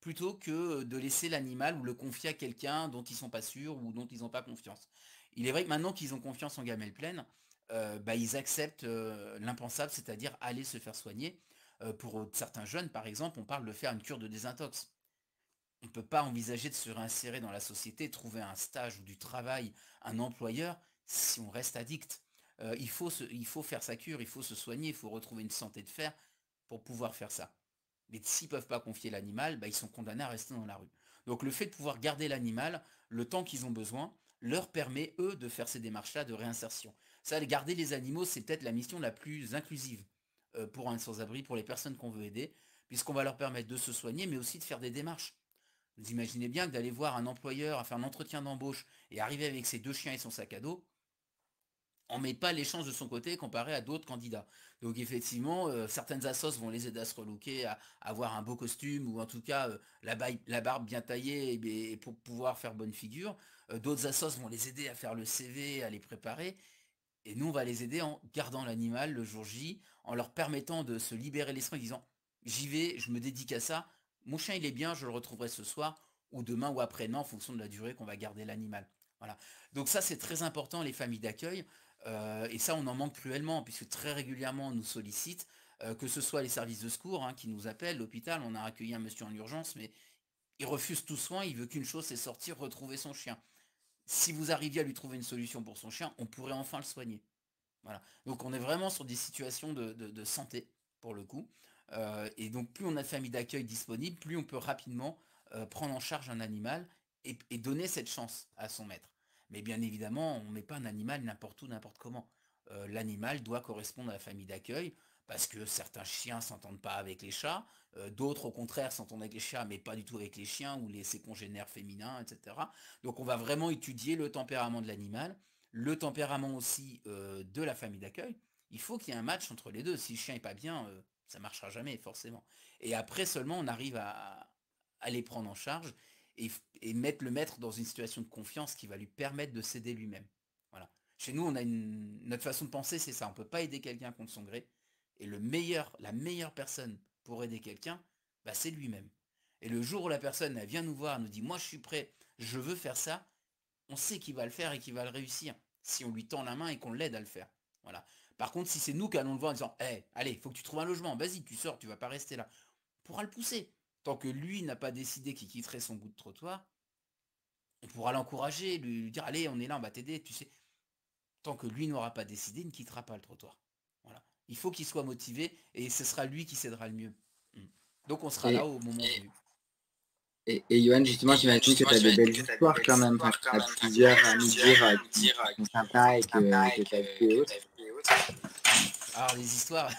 plutôt que de laisser l'animal ou le confier à quelqu'un dont ils sont pas sûrs ou dont ils n'ont pas confiance. Il est vrai que maintenant qu'ils ont confiance en gamelle pleine, ils acceptent l'impensable, c'est-à-dire aller se faire soigner. Pour certains jeunes, par exemple, on parle de faire une cure de désintox. On ne peut pas envisager de se réinsérer dans la société, trouver un stage ou du travail, un employeur, si on reste addict. Il faut faire sa cure, il faut se soigner, il faut retrouver une santé de fer pour pouvoir faire ça. Mais s'ils ne peuvent pas confier l'animal, bah, ils sont condamnés à rester dans la rue. Donc le fait de pouvoir garder l'animal, le temps qu'ils ont besoin, leur permet, eux, de faire ces démarches-là de réinsertion. Ça, garder les animaux, c'est peut-être la mission la plus inclusive pour un sans-abri, pour les personnes qu'on veut aider, puisqu'on va leur permettre de se soigner, mais aussi de faire des démarches. Vous imaginez bien que d'aller voir un employeur à faire un entretien d'embauche et arriver avec ses 2 chiens et son sac à dos, on met pas les chances de son côté comparé à d'autres candidats. Donc effectivement, certaines assos vont les aider à se relooker, à avoir un beau costume ou en tout cas la barbe bien taillée et pour pouvoir faire bonne figure. D'autres assos vont les aider à faire le CV, à les préparer. Et nous, on va les aider en gardant l'animal le jour J, en leur permettant de se libérer l'esprit en disant j'y vais, je me dédique à ça, mon chien il est bien, je le retrouverai ce soir ou demain ou après-demain en fonction de la durée qu'on va garder l'animal. Voilà. Donc ça c'est très important les familles d'accueil et ça on en manque cruellement puisque très régulièrement on nous sollicite, que ce soit les services de secours hein, qui nous appellent, l'hôpital, on a accueilli un monsieur en urgence mais il refuse tout soin, il veut qu'une chose c'est sortir, retrouver son chien. Si vous arriviez à lui trouver une solution pour son chien, on pourrait enfin le soigner. Voilà. Donc on est vraiment sur des situations de santé, pour le coup. Et donc plus on a de familles d'accueil disponibles, plus on peut rapidement prendre en charge un animal et donner cette chance à son maître. Mais bien évidemment, on ne met pas un animal n'importe où, n'importe comment. L'animal doit correspondre à la famille d'accueil, parce que certains chiens s'entendent pas avec les chats, d'autres au contraire s'entendent avec les chats, mais pas du tout avec les chiens ou ses congénères féminins, etc. Donc on va vraiment étudier le tempérament de l'animal, le tempérament aussi de la famille d'accueil. Il faut qu'il y ait un match entre les deux. Si le chien est pas bien, ça marchera jamais forcément. Et après seulement on arrive à les prendre en charge et mettre le maître dans une situation de confiance qui va lui permettre de s'aider lui-même. Voilà. Chez nous, notre façon de penser, c'est ça. On ne peut pas aider quelqu'un contre son gré. Et la meilleure personne pour aider quelqu'un, bah, c'est lui-même. Et le jour où la personne elle vient nous voir, nous dit moi je suis prêt, je veux faire ça, on sait qu'il va le faire et qu'il va le réussir. Si on lui tend la main et qu'on l'aide à le faire. Voilà. Par contre, si c'est nous qui allons le voir en disant hey, allez, il faut que tu trouves un logement, vas-y, tu sors, tu vas pas rester là. On pourra le pousser. Tant que lui n'a pas décidé qu'il quitterait son bout de trottoir, on pourra l'encourager, lui dire allez, on est là, on va t'aider, tu sais. Tant que lui n'aura pas décidé, il ne quittera pas le trottoir. Voilà. Il faut qu'il soit motivé et ce sera lui qui s'aidera le mieux. Mm. Donc on sera là Et, au moment venu. et Johan, justement, j'imagine que tu as de belles histoires quand même. Enfin, tu as plusieurs à nous dire qui sont sympas que tu as vu et autres. Alors les histoires,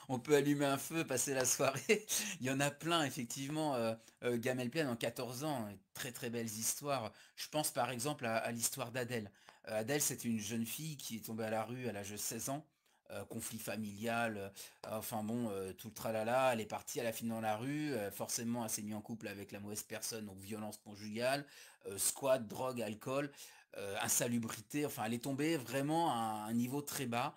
on peut allumer un feu, passer la soirée. Il y en a plein, effectivement. Gamel Plian en 14 ans, très très belles histoires. Je pense par exemple à l'histoire d'Adèle. Adèle, c'était une jeune fille qui est tombée à la rue à l'âge de 16 ans. Conflit familial, enfin bon, tout le tralala, elle est partie, elle a fini dans la rue, forcément elle s'est mise en couple avec la mauvaise personne, donc violence conjugale, squat, drogue, alcool, insalubrité, enfin elle est tombée vraiment à un niveau très bas.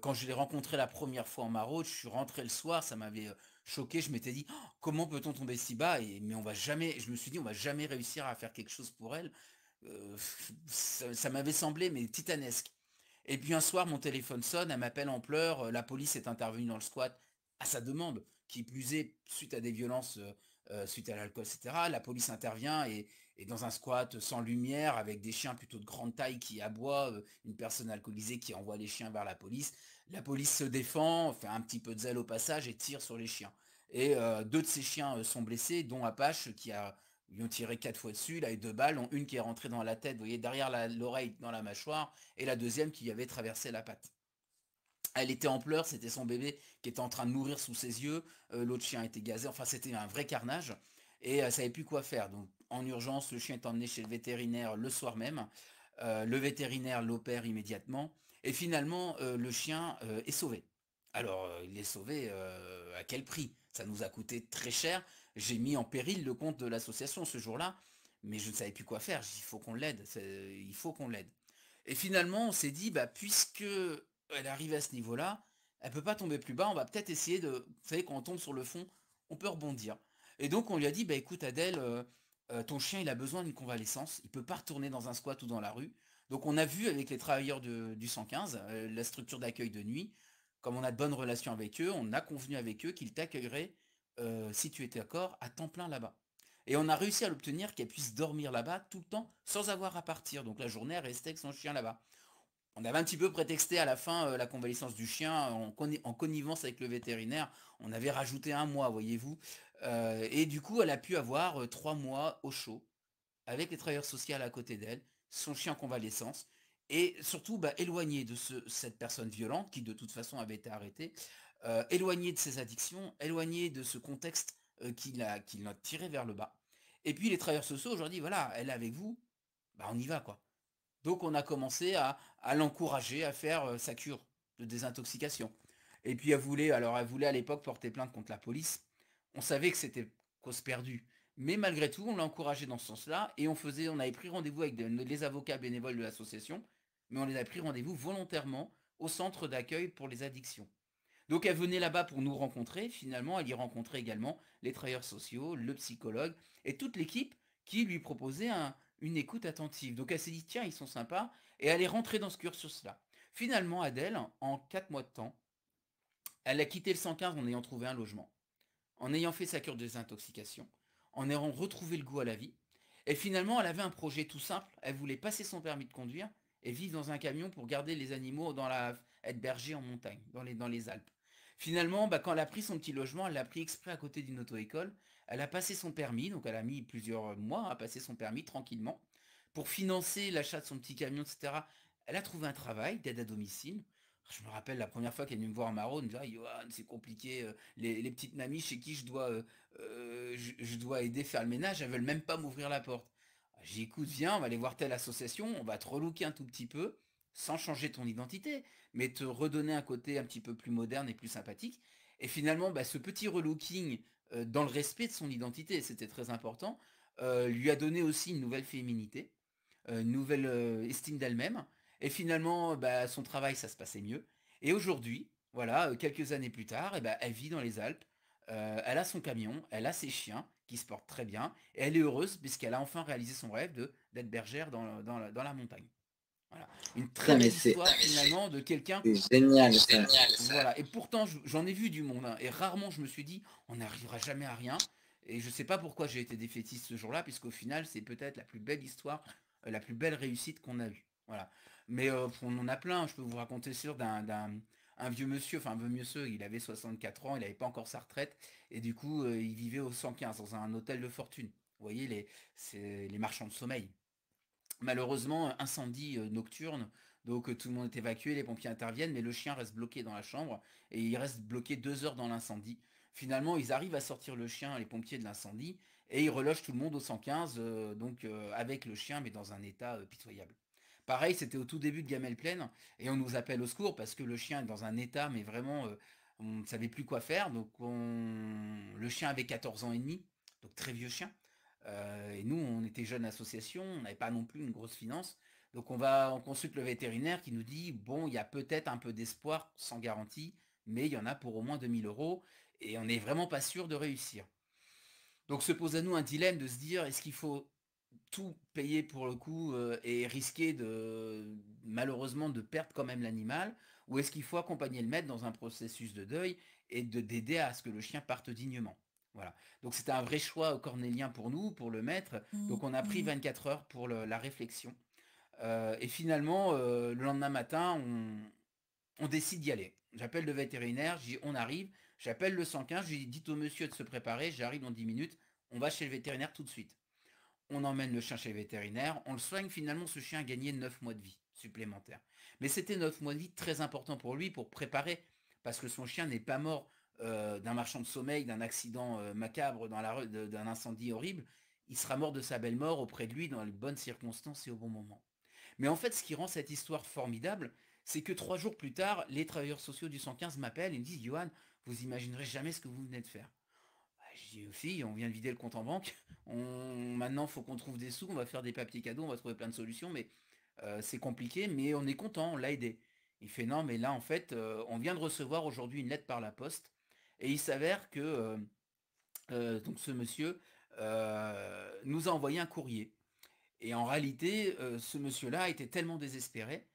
Quand je l'ai rencontré la première fois en maraude, je suis rentré le soir, ça m'avait choqué. Je m'étais dit, oh, comment peut-on tomber si bas mais on va jamais, je me suis dit, on va jamais réussir à faire quelque chose pour elle. Euh, ça m'avait semblé, mais titanesque. Et puis un soir, mon téléphone sonne, elle m'appelle en pleurs, la police est intervenue dans le squat à sa demande, qui plus est, suite à des violences, suite à l'alcool, etc. La police intervient et dans un squat sans lumière, avec des chiens plutôt de grande taille qui aboient, une personne alcoolisée qui envoie les chiens vers la police se défend, fait un petit peu de zèle au passage et tire sur les chiens. Et deux de ces chiens sont blessés, dont Apache ils ont tiré 4 fois dessus, il a eu 2 balles, dont une qui est rentrée dans la tête, vous voyez, derrière l'oreille, dans la mâchoire, et la deuxième qui avait traversé la patte. Elle était en pleurs, c'était son bébé qui était en train de mourir sous ses yeux, l'autre chien était gazé, enfin c'était un vrai carnage, et elle savait plus quoi faire. Donc en urgence, le chien est emmené chez le vétérinaire le soir même, le vétérinaire l'opère immédiatement, et finalement le chien est sauvé. Alors il est sauvé à quel prix? Ça nous a coûté très cher, j'ai mis en péril le compte de l'association ce jour-là, mais je ne savais plus quoi faire, il faut qu'on l'aide, il faut qu'on l'aide. Et finalement, on s'est dit, bah, puisque elle arrive à ce niveau-là, elle peut pas tomber plus bas, on va peut-être essayer de, vous savez, quand on tombe sur le fond, on peut rebondir. Et donc on lui a dit, bah écoute Adèle, ton chien il a besoin d'une convalescence, il peut pas retourner dans un squat ou dans la rue. Donc on a vu avec les travailleurs du 115, la structure d'accueil de nuit, comme on a de bonnes relations avec eux, on a convenu avec eux qu'ils t'accueilleraient, si tu étais d'accord, à temps plein là-bas. Et on a réussi à l'obtenir qu'elle puisse dormir là-bas tout le temps sans avoir à partir. Donc la journée, elle restait avec son chien là-bas. On avait un petit peu prétexté à la fin la convalescence du chien en connivence avec le vétérinaire. On avait rajouté un mois, voyez-vous. Et du coup, elle a pu avoir 3 mois au chaud, avec les travailleurs sociaux à côté d'elle, son chien en convalescence, et surtout éloignée de cette personne violente qui de toute façon avait été arrêtée, éloignée de ses addictions, éloignée de ce contexte qui l'a tiré vers le bas. Et puis les travailleurs sociaux aujourd'hui, voilà, elle est avec vous, on y va quoi. Donc on a commencé à l'encourager à faire sa cure de désintoxication. Et puis elle voulait à l'époque porter plainte contre la police. On savait que c'était cause perdue. Mais malgré tout, on l'a encouragé dans ce sens-là et on avait pris rendez-vous avec les avocats bénévoles de l'association, mais on les a pris rendez-vous volontairement au centre d'accueil pour les addictions. Donc elle venait là-bas pour nous rencontrer. Finalement, elle y rencontrait également les travailleurs sociaux, le psychologue et toute l'équipe qui lui proposait une écoute attentive. Donc elle s'est dit, tiens, ils sont sympas, et elle est rentrée dans ce cursus-là. Finalement, Adèle, en 4 mois de temps, elle a quitté le 115 en ayant trouvé un logement, en ayant fait sa cure de désintoxication, en ayant retrouvé le goût à la vie. Et finalement, elle avait un projet tout simple. Elle voulait passer son permis de conduire et vivre dans un camion pour garder les animaux être berger en montagne, dans les Alpes. Finalement, quand elle a pris son petit logement, elle l'a pris exprès à côté d'une auto-école. Elle a passé son permis, donc elle a mis plusieurs mois à passer son permis tranquillement. Pour financer l'achat de son petit camion, etc., elle a trouvé un travail d'aide à domicile. Je me rappelle la première fois qu'elle est venue me voir à Maro, elle me dit ah, Johan, c'est compliqué, les petites mamies chez qui je dois aider à faire le ménage, elles veulent même pas m'ouvrir la porte. J'ai dit écoute, viens, on va aller voir telle association, on va te relooker un tout petit peu, sans changer ton identité, mais te redonner un côté un petit peu plus moderne et plus sympathique. Et finalement, ce petit relooking dans le respect de son identité, c'était très important, lui a donné aussi une nouvelle féminité, une nouvelle estime d'elle-même. Et finalement, son travail, ça se passait mieux. Et aujourd'hui, voilà, quelques années plus tard, elle vit dans les Alpes. Elle a son camion, elle a ses chiens qui se portent très bien. Et elle est heureuse puisqu'elle a enfin réalisé son rêve d'être bergère dans la montagne. Voilà. Une très Putain, mais belle histoire finalement de quelqu'un. c'est génial ça. Voilà. Et pourtant, j'en ai vu du monde, hein, et rarement je me suis dit, on n'arrivera jamais à rien. Et je sais pas pourquoi j'ai été défaitiste ce jour-là, puisqu'au final, c'est peut-être la plus belle histoire, la plus belle réussite qu'on a eue. Voilà. Mais on en a plein. Je peux vous raconter sur un vieux monsieur, enfin un vieux monsieur, il avait 64 ans, il n'avait pas encore sa retraite, et du coup, il vivait au 115 dans un hôtel de fortune. Vous voyez, c'est les marchands de sommeil. Malheureusement, incendie nocturne, donc tout le monde est évacué, les pompiers interviennent, mais le chien reste bloqué dans la chambre et il reste bloqué 2 heures dans l'incendie. Finalement, ils arrivent à sortir le chien, les pompiers de l'incendie, et ils relogent tout le monde au 115, avec le chien, mais dans un état pitoyable. Pareil, c'était au tout début de Gamelle Plaine, et on nous appelle au secours parce que le chien est dans un état, mais vraiment, on ne savait plus quoi faire. Donc le chien avait 14 ans et demi, donc très vieux chien. Et nous, on était jeune association, on n'avait pas non plus une grosse finance. Donc on consulte le vétérinaire qui nous dit, bon, il y a peut-être un peu d'espoir sans garantie, mais il y en a pour au moins 2 000 € et on n'est vraiment pas sûr de réussir. Donc se pose à nous un dilemme de se dire, est-ce qu'il faut tout payer pour le coup et risquer malheureusement de perdre quand même l'animal, ou est-ce qu'il faut accompagner le maître dans un processus de deuil et d'aider à ce que le chien parte dignement. Voilà. Donc c'était un vrai choix cornélien pour nous, pour le maître. Donc on a pris 24 heures pour la réflexion. Et finalement, le lendemain matin, on décide d'y aller. J'appelle le vétérinaire, je dis on arrive, j'appelle le 115, je dis dites au monsieur de se préparer, j'arrive dans 10 minutes, on va chez le vétérinaire tout de suite. On emmène le chien chez le vétérinaire, on le soigne, finalement ce chien a gagné 9 mois de vie supplémentaires. Mais c'était 9 mois de vie très important pour lui, pour préparer, parce que son chien n'est pas mort d'un marchand de sommeil, d'un accident macabre dans la rue, d'un incendie horrible. Il sera mort de sa belle mort auprès de lui dans les bonnes circonstances et au bon moment. Mais en fait, ce qui rend cette histoire formidable, c'est que 3 jours plus tard, les travailleurs sociaux du 115 m'appellent et me disent, Johan, vous imaginerez jamais ce que vous venez de faire. Je dis aux filles, on vient de vider le compte en banque, maintenant il faut qu'on trouve des sous, on va faire des papiers cadeaux, on va trouver plein de solutions, mais c'est compliqué, mais on est content, on l'a aidé. Il fait non, mais là en fait, on vient de recevoir aujourd'hui une lettre par la poste, et il s'avère que donc ce monsieur nous a envoyé un courrier. Et en réalité, ce monsieur-là était tellement désespéré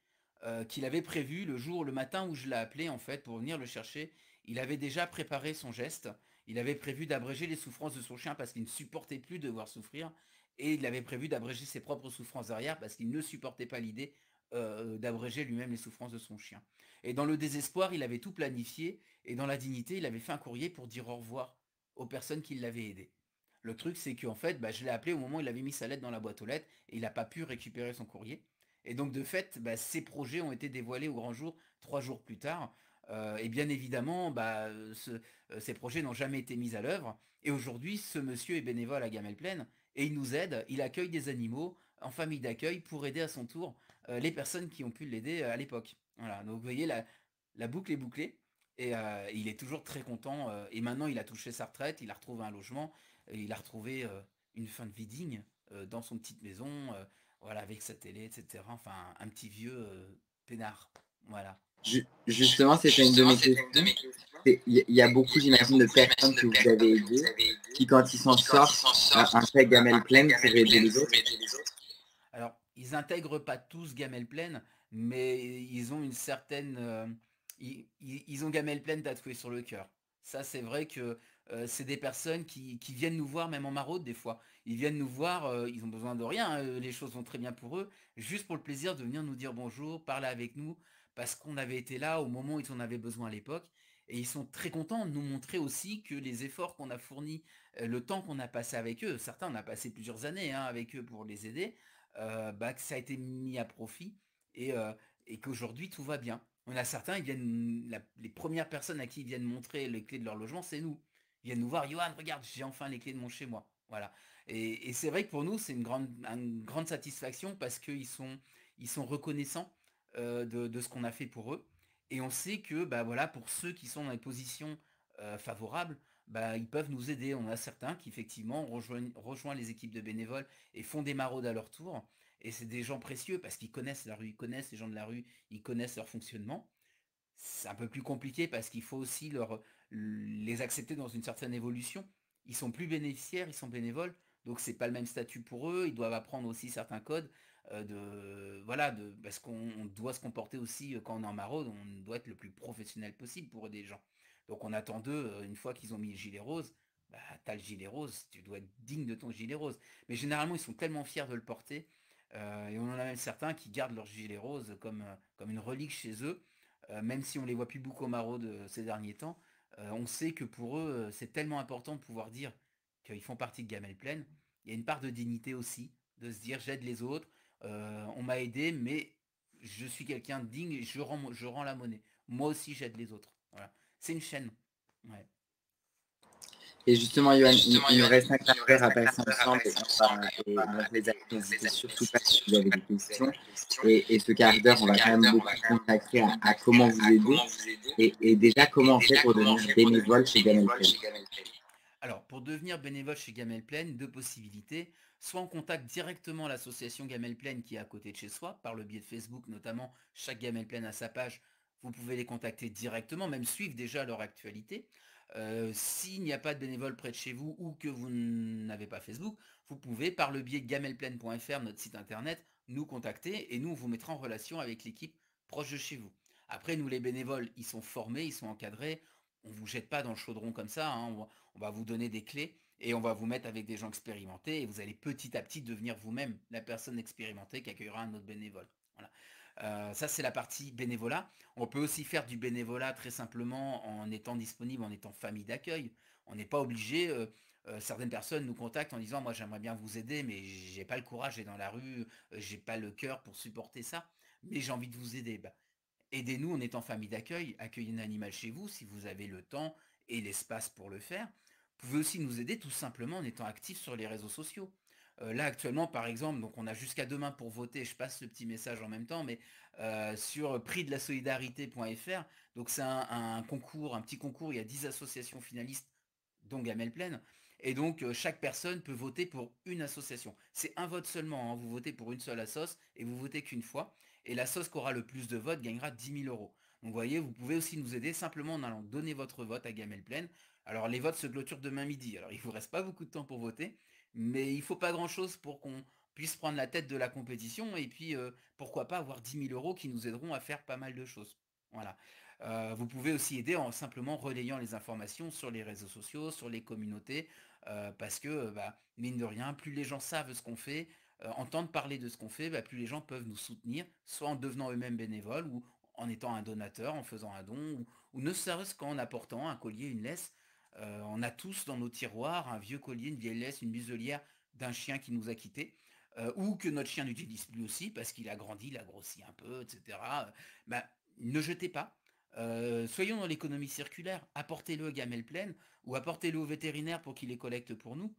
qu'il avait prévu le matin où je l'ai appelé en fait pour venir le chercher. il avait déjà préparé son geste. Il avait prévu d'abréger les souffrances de son chien parce qu'il ne supportait plus de voir souffrir. Et il avait prévu d'abréger ses propres souffrances derrière parce qu'il ne supportait pas l'idée d'abréger lui-même les souffrances de son chien. Et dans le désespoir, il avait tout planifié. Et dans la dignité, il avait fait un courrier pour dire au revoir aux personnes qui l'avaient aidé. Le truc, c'est qu'en fait, je l'ai appelé au moment où il avait mis sa lettre dans la boîte aux lettres et il n'a pas pu récupérer son courrier. Et donc, de fait, ces projets ont été dévoilés au grand jour 3 jours plus tard. Et bien évidemment, ces projets n'ont jamais été mis à l'œuvre. Et aujourd'hui, ce monsieur est bénévole à Gamelle Plaine et il nous aide. Il accueille des animaux en famille d'accueil pour aider à son tour les personnes qui ont pu l'aider à l'époque. Voilà, donc vous voyez, la boucle est bouclée. Et il est toujours très content. Et maintenant, il a touché sa retraite, il a retrouvé un logement, et il a retrouvé une fin de vie digne dans son petite maison, voilà, avec sa télé, etc. Enfin, un petit vieux peinard. Voilà. Justement, c'était une de mes questions. Il y a beaucoup, j'imagine, de personnes que vous avez aidées qui, quand ils s'en sortent, intègrent Gamelle Plaine pour aider les autres. Alors, ils n'intègrent pas tous Gamelle Plaine, mais ils ont une certaine... ils ont Gamelle Plaine tatoué sur le cœur. Ça, c'est vrai que c'est des personnes qui viennent nous voir, même en maraude des fois. Ils viennent nous voir, ils ont besoin de rien, les choses vont très bien pour eux, juste pour le plaisir de venir nous dire bonjour, parler avec nous, parce qu'on avait été là au moment où ils en avaient besoin à l'époque. Et ils sont très contents de nous montrer aussi que les efforts qu'on a fournis, le temps qu'on a passé avec eux, certains on a passé plusieurs années avec eux pour les aider, que ça a été mis à profit et, euh, et qu'aujourd'hui tout va bien. On a certains, les premières personnes à qui ils viennent montrer les clés de leur logement, c'est nous. Ils viennent nous voir, Johan, regarde, j'ai enfin les clés de mon chez moi. Voilà. Et c'est vrai que pour nous, c'est une grande satisfaction parce ils sont reconnaissants de ce qu'on a fait pour eux. Et on sait que voilà, pour ceux qui sont dans les positions favorables, ils peuvent nous aider. On a certains qui effectivement rejoignent les équipes de bénévoles et font des maraudes à leur tour. Et c'est des gens précieux parce qu'ils connaissent la rue, ils connaissent les gens de la rue, ils connaissent leur fonctionnement. C'est un peu plus compliqué parce qu'il faut aussi les accepter dans une certaine évolution. Ils sont plus bénéficiaires, ils sont bénévoles, donc c'est pas le même statut pour eux. Ils doivent apprendre aussi certains codes parce qu'on doit se comporter aussi quand on est en maraude, on doit être le plus professionnel possible pour aider les gens. Donc on attend d'eux, une fois qu'ils ont mis le gilet rose, t'as le gilet rose, tu dois être digne de ton gilet rose. Mais généralement ils sont tellement fiers de le porter, et on en a même certains qui gardent leur gilet rose comme une relique chez eux, même si on les voit plus beaucoup au maraude ces derniers temps. On sait que pour eux c'est tellement important de pouvoir dire qu'ils font partie de Gamelle Plaine. Il y a une part de dignité aussi, de se dire j'aide les autres, on m'a aidé, mais je suis quelqu'un de digne et je rends la monnaie. Moi aussi j'aide les autres. Voilà. C'est une chaîne. Ouais. Et justement, Johan, il nous reste un quart d'heure à passer ensemble et donc les amis, n'hésitez surtout pas si vous avez des questions. Et ce quart d'heure, on va quand même beaucoup consacrer à comment vous aider et déjà comment on fait pour devenir bénévole chez Gamel Plaine. Alors, pour devenir bénévole chez Gamelle Plaine, deux possibilités. Soit on contacte directement l'association Gamelle Plaine qui est à côté de chez soi, par le biais de Facebook notamment, chaque Gamelle Plaine a sa page, vous pouvez les contacter directement, même suivre déjà leur actualité. S'il n'y a pas de bénévole près de chez vous ou que vous n'avez pas Facebook, vous pouvez, par le biais de gamelplaine.fr, notre site internet, nous contacter et nous, on vous mettra en relation avec l'équipe proche de chez vous. Après, nous, les bénévoles, ils sont formés, ils sont encadrés, on ne vous jette pas dans le chaudron comme ça, on va vous donner des clés et on va vous mettre avec des gens expérimentés et vous allez petit à petit devenir vous-même la personne expérimentée qui accueillera un autre bénévole. Voilà. Ça, c'est la partie bénévolat. On peut aussi faire du bénévolat très simplement en étant disponible, en étant famille d'accueil. On n'est pas obligé. Certaines personnes nous contactent en disant moi j'aimerais bien vous aider mais j'ai pas le courage, j'ai dans la rue, j'ai pas le cœur pour supporter ça, mais j'ai envie de vous aider. Aidez-nous en étant famille d'accueil, accueillez un animal chez vous si vous avez le temps et l'espace pour le faire. Vous pouvez aussi nous aider tout simplement en étant actif sur les réseaux sociaux. Là actuellement par exemple, donc on a jusqu'à demain pour voter, je passe le petit message en même temps, mais sur prix de la solidarité.fr, donc c'est un concours, un petit concours, il y a 10 associations finalistes, dont Gamelle Plaine, et donc chaque personne peut voter pour une association. C'est un vote seulement, vous votez pour une seule assoce et vous votez qu'une fois, et la sauce qui aura le plus de votes gagnera 10 000 euros. Donc vous voyez, vous pouvez aussi nous aider simplement en allant donner votre vote à Gamelle Plaine. Alors les votes se clôturent demain midi, alors il ne vous reste pas beaucoup de temps pour voter, mais il ne faut pas grand-chose pour qu'on puisse prendre la tête de la compétition et puis pourquoi pas avoir 10 000 euros qui nous aideront à faire pas mal de choses. Voilà. Vous pouvez aussi aider en simplement relayant les informations sur les réseaux sociaux, sur les communautés, parce que, mine de rien, plus les gens savent ce qu'on fait, entendent parler de ce qu'on fait, plus les gens peuvent nous soutenir, soit en devenant eux-mêmes bénévoles, ou en étant un donateur, en faisant un don, ou ne serait-ce qu'en apportant un collier, une laisse. On a tous dans nos tiroirs un vieux collier, une vieille laisse, une muselière d'un chien qui nous a quittés, ou que notre chien n'utilise plus aussi parce qu'il a grandi, il a grossi un peu, etc. Bah, ne jetez pas. Soyons dans l'économie circulaire. Apportez-le aux gamelles pleines ou apportez-le au vétérinaire pour qu'il les collecte pour nous.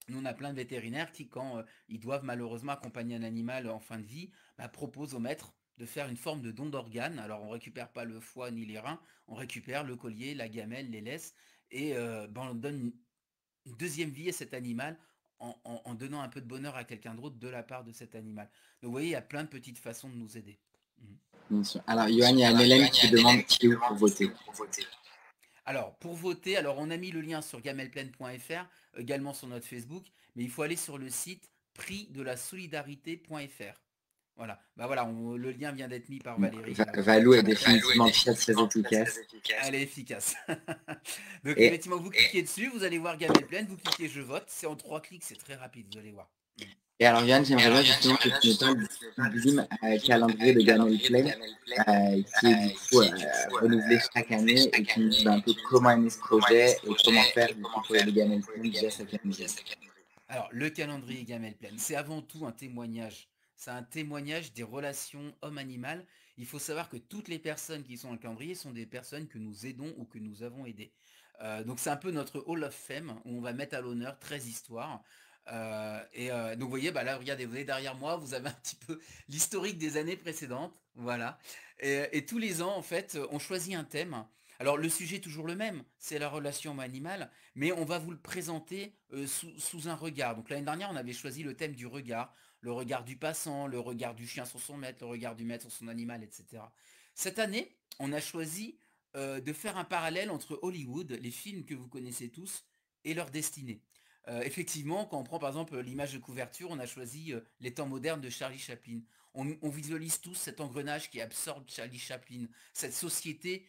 Nous, on a plein de vétérinaires qui, quand ils doivent malheureusement accompagner un animal en fin de vie, proposent au maître de faire une forme de don d'organes. Alors, on récupère pas le foie ni les reins, on récupère le collier, la gamelle, les laisses, et on donne une deuxième vie à cet animal en donnant un peu de bonheur à quelqu'un d'autre de la part de cet animal. Donc, vous voyez, il y a plein de petites façons de nous aider. Mhm. Bien sûr. Alors, Johan, il y a Hélène qui demande qui est où pour voter. Alors, pour voter, alors on a mis le lien sur gamelpleine.fr, également sur notre Facebook, mais il faut aller sur le site prixdelasolidarité.fr. Voilà, voilà, le lien vient d'être mis par Valérie. Valou est définitivement très efficace. Elle est efficace. Donc effectivement, vous cliquez dessus, vous allez voir Gamelle Pleine, vous cliquez je vote, c'est en 3 clics, c'est très rapide, vous allez voir. Et alors Yann, j'aimerais bien justement que tu nous parles du sublime calendrier de Gamelle Pleine, qui est du coup renouvelé chaque année, et qui nous dit un peu comment est né ce projet et comment faire du coup pour les Gamelle Pleine via ce calendrier. Alors, le calendrier Gamelle Pleine, c'est avant tout un témoignage. C'est un témoignage des relations homme-animal. Il faut savoir que toutes les personnes qui sont dans le calendrier sont des personnes que nous aidons ou que nous avons aidées. Donc c'est un peu notre Hall of Fame où on va mettre à l'honneur 13 histoires. Donc vous voyez, là, regardez, vous avez derrière moi, vous avez un petit peu l'historique des années précédentes. Voilà. Et tous les ans, en fait, on choisit un thème. Alors le sujet est toujours le même, c'est la relation homme-animal, mais on va vous le présenter sous un regard. Donc l'année dernière, on avait choisi le thème du regard, le regard du passant, le regard du chien sur son maître, le regard du maître sur son animal, etc. Cette année, on a choisi de faire un parallèle entre Hollywood, les films que vous connaissez tous, et leur destinée. Effectivement, quand on prend par exemple l'image de couverture, on a choisi les temps modernes de Charlie Chaplin. On visualise tous cet engrenage qui absorbe Charlie Chaplin, cette société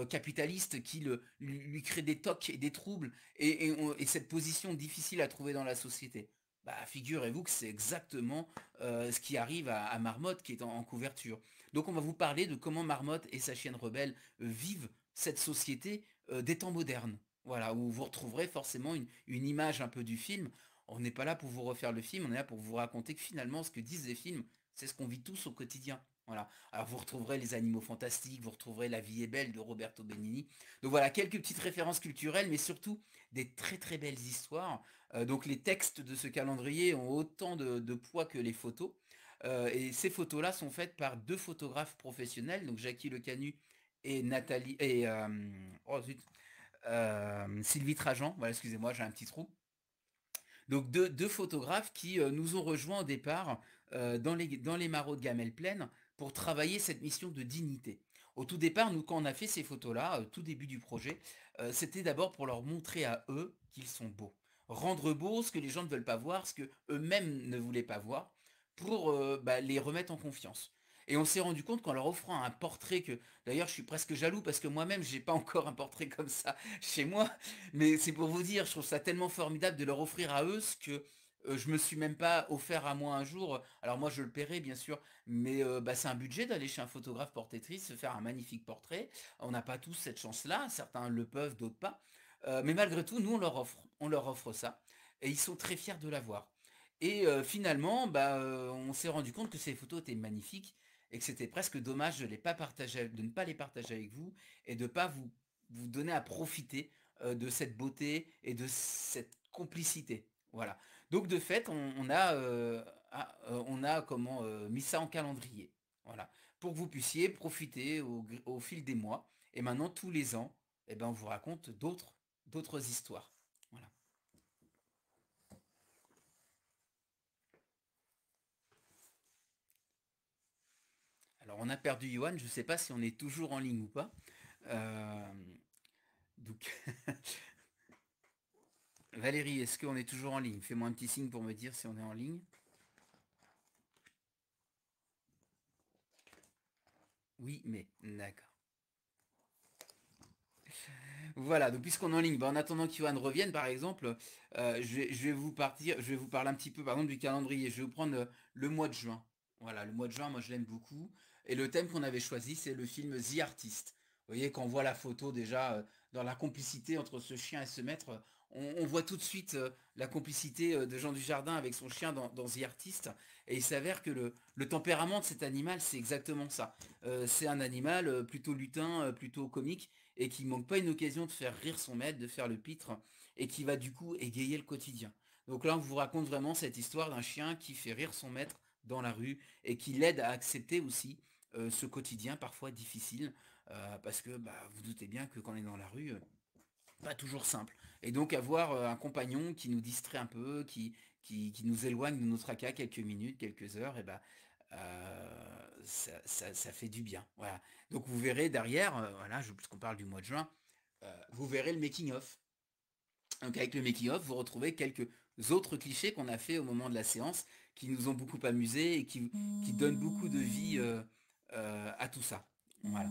capitaliste qui lui crée des tocs et des troubles et cette position difficile à trouver dans la société. Figurez-vous que c'est exactement ce qui arrive à Marmotte qui est en couverture. Donc on va vous parler de comment Marmotte et sa chienne rebelle vivent cette société des temps modernes. Voilà, où vous retrouverez forcément une image un peu du film. On n'est pas là pour vous refaire le film, on est là pour vous raconter que finalement ce que disent les films, c'est ce qu'on vit tous au quotidien. Voilà. Alors vous retrouverez les animaux fantastiques, vous retrouverez La vie est belle de Roberto Benigni. Donc voilà, quelques petites références culturelles, mais surtout des très très belles histoires. Donc les textes de ce calendrier ont autant de poids que les photos. Et ces photos-là sont faites par 2 photographes professionnels, donc Jackie Lecanu et Nathalie et Sylvie Trajan. Voilà, excusez-moi, j'ai un petit trou. Donc deux photographes qui nous ont rejoints au départ dans les marais de Gamelle Plaine pour travailler cette mission de dignité. Au tout départ, nous, quand on a fait ces photos-là, tout début du projet, c'était d'abord pour leur montrer à eux qu'ils sont beaux. Rendre beau ce que les gens ne veulent pas voir, ce que eux-mêmes ne voulaient pas voir, pour les remettre en confiance. Et on s'est rendu compte qu'en leur offrant un portrait que, d'ailleurs, je suis presque jaloux parce que moi-même, j'ai pas encore un portrait comme ça chez moi, mais c'est pour vous dire, je trouve ça tellement formidable de leur offrir à eux ce que je me suis même pas offert à moi un jour. Alors moi je le paierai bien sûr, mais c'est un budget d'aller chez un photographe portraitrice, se faire un magnifique portrait. On n'a pas tous cette chance-là, certains le peuvent, d'autres pas. Mais malgré tout, nous on leur offre ça, et ils sont très fiers de l'avoir. Et finalement, on s'est rendu compte que ces photos étaient magnifiques et que c'était presque dommage de ne pas les partager avec vous et de ne pas vous donner à profiter de cette beauté et de cette complicité. Voilà. Donc de fait, on a mis ça en calendrier. Voilà. Pour que vous puissiez profiter au fil des mois. Et maintenant, tous les ans, on vous raconte d'autres histoires. Voilà. Alors on a perdu Johan, je ne sais pas si on est toujours en ligne ou pas. Donc Valérie, est-ce qu'on est toujours en ligne? Fais-moi un petit signe pour me dire si on est en ligne. Oui, mais d'accord. Voilà, donc puisqu'on est en ligne, bah, en attendant qu'Yoann revienne, par exemple, je vais vous parler un petit peu, par exemple, du calendrier. Je vais vous prendre le mois de juin. Voilà, le mois de juin, moi je l'aime beaucoup. Et le thème qu'on avait choisi, c'est le film The Artist. Vous voyez, quand on voit la photo déjà, dans la complicité entre ce chien et ce maître, on voit tout de suite la complicité de Jean Dujardin avec son chien dans The Artist. Et il s'avère que le tempérament de cet animal, c'est exactement ça. C'est un animal plutôt lutin, plutôt comique et qui manque pas une occasion de faire rire son maître, de faire le pitre, et qui va du coup égayer le quotidien. Donc là, on vous raconte vraiment cette histoire d'un chien qui fait rire son maître dans la rue et qui l'aide à accepter aussi ce quotidien parfois difficile, parce que bah, vous doutez bien que quand on est dans la rue, pas toujours simple. Et donc avoir un compagnon qui nous distrait un peu, qui nous éloigne de notre tracas quelques minutes, quelques heures, et ben ça fait du bien. Voilà. Donc vous verrez derrière, voilà, puisqu'on parle du mois de juin, vous verrez le making-of. Donc avec le making-of, vous retrouvez quelques autres clichés qu'on a fait au moment de la séance, qui nous ont beaucoup amusés et qui donnent beaucoup de vie à tout ça. Voilà.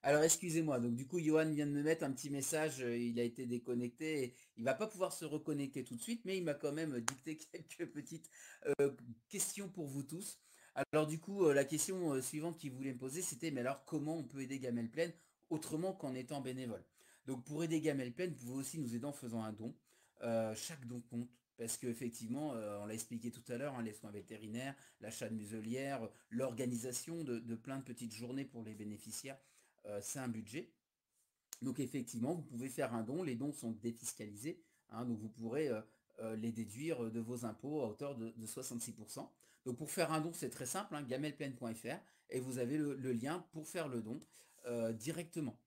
Alors excusez-moi, donc du coup Johan vient de me mettre un petit message, il a été déconnecté, et il va pas pouvoir se reconnecter tout de suite, mais il m'a quand même dicté quelques petites questions pour vous tous. Alors du coup, la question suivante qu'il voulait me poser, c'était mais alors comment on peut aider Gamelle Plaine autrement qu'en étant bénévole? Donc pour aider Gamelle Plaine, vous pouvez aussi nous aider en faisant un don. Chaque don compte. Parce qu'effectivement, on l'a expliqué tout à l'heure, hein, les soins vétérinaires, l'achat de muselières, l'organisation de plein de petites journées pour les bénéficiaires, c'est un budget. Donc effectivement, vous pouvez faire un don. Les dons sont défiscalisés, hein, donc vous pourrez les déduire de vos impôts à hauteur de 66%. Donc pour faire un don, c'est très simple, hein, gamelpen.fr, et vous avez le lien pour faire le don directement.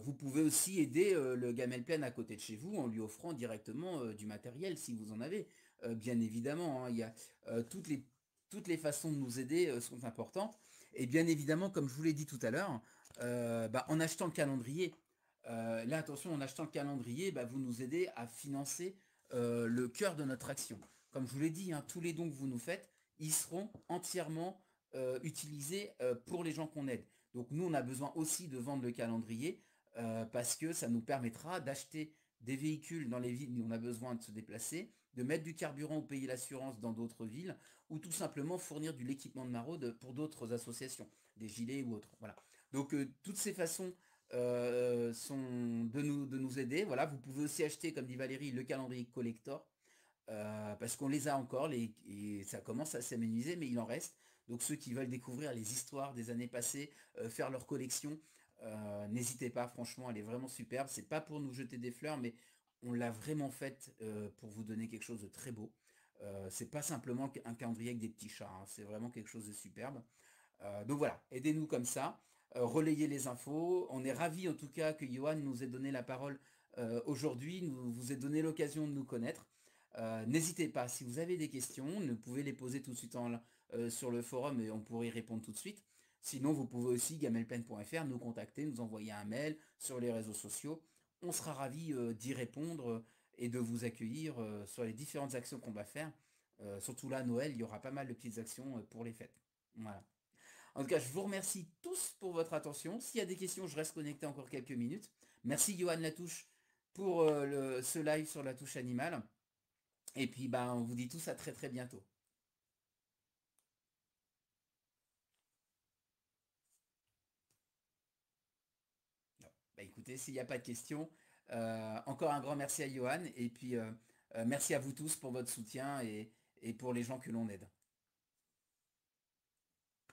Vous pouvez aussi aider le Gamel Pen à côté de chez vous en lui offrant directement du matériel si vous en avez. Bien évidemment, hein, il y a toutes les façons de nous aider sont importantes. Et bien évidemment, comme je vous l'ai dit tout à l'heure, en achetant le calendrier, là attention, en achetant le calendrier, vous nous aidez à financer le cœur de notre action. Comme je vous l'ai dit, hein, tous les dons que vous nous faites, ils seront entièrement utilisés pour les gens qu'on aide. Donc nous, on a besoin aussi de vendre le calendrier parce que ça nous permettra d'acheter des véhicules dans les villes où on a besoin de se déplacer, de mettre du carburant ou payer l'assurance dans d'autres villes, ou tout simplement fournir de l'équipement de maraude pour d'autres associations, des gilets ou autres. Voilà. Donc toutes ces façons sont de nous aider. Voilà, vous pouvez aussi acheter, comme dit Valérie, le calendrier collector. Parce qu'on les a encore, et ça commence à s'améniser, mais il en reste. Donc ceux qui veulent découvrir les histoires des années passées, faire leur collection, n'hésitez pas, franchement, elle est vraiment superbe. C'est pas pour nous jeter des fleurs, mais on l'a vraiment faite pour vous donner quelque chose de très beau. C'est pas simplement un calendrier avec des petits chats, hein, c'est vraiment quelque chose de superbe. Donc voilà, aidez-nous comme ça, relayez les infos. On est ravis en tout cas que Johan nous ait donné la parole aujourd'hui, nous vous ait donné l'occasion de nous connaître. N'hésitez pas, si vous avez des questions, vous pouvez les poser tout de suite sur le forum et on pourrait y répondre tout de suite. Sinon, vous pouvez aussi, gamelpen.fr, nous contacter, nous envoyer un mail sur les réseaux sociaux. On sera ravis d'y répondre et de vous accueillir sur les différentes actions qu'on va faire. Surtout là, Noël, il y aura pas mal de petites actions pour les fêtes. Voilà. En tout cas, je vous remercie tous pour votre attention. S'il y a des questions, je reste connecté encore quelques minutes. Merci Johan Latouche pour ce live sur la touche animale. Et puis, on vous dit tous à très très bientôt. Écoutez, s'il n'y a pas de questions, encore un grand merci à Johan. Et puis, merci à vous tous pour votre soutien et pour les gens que l'on aide.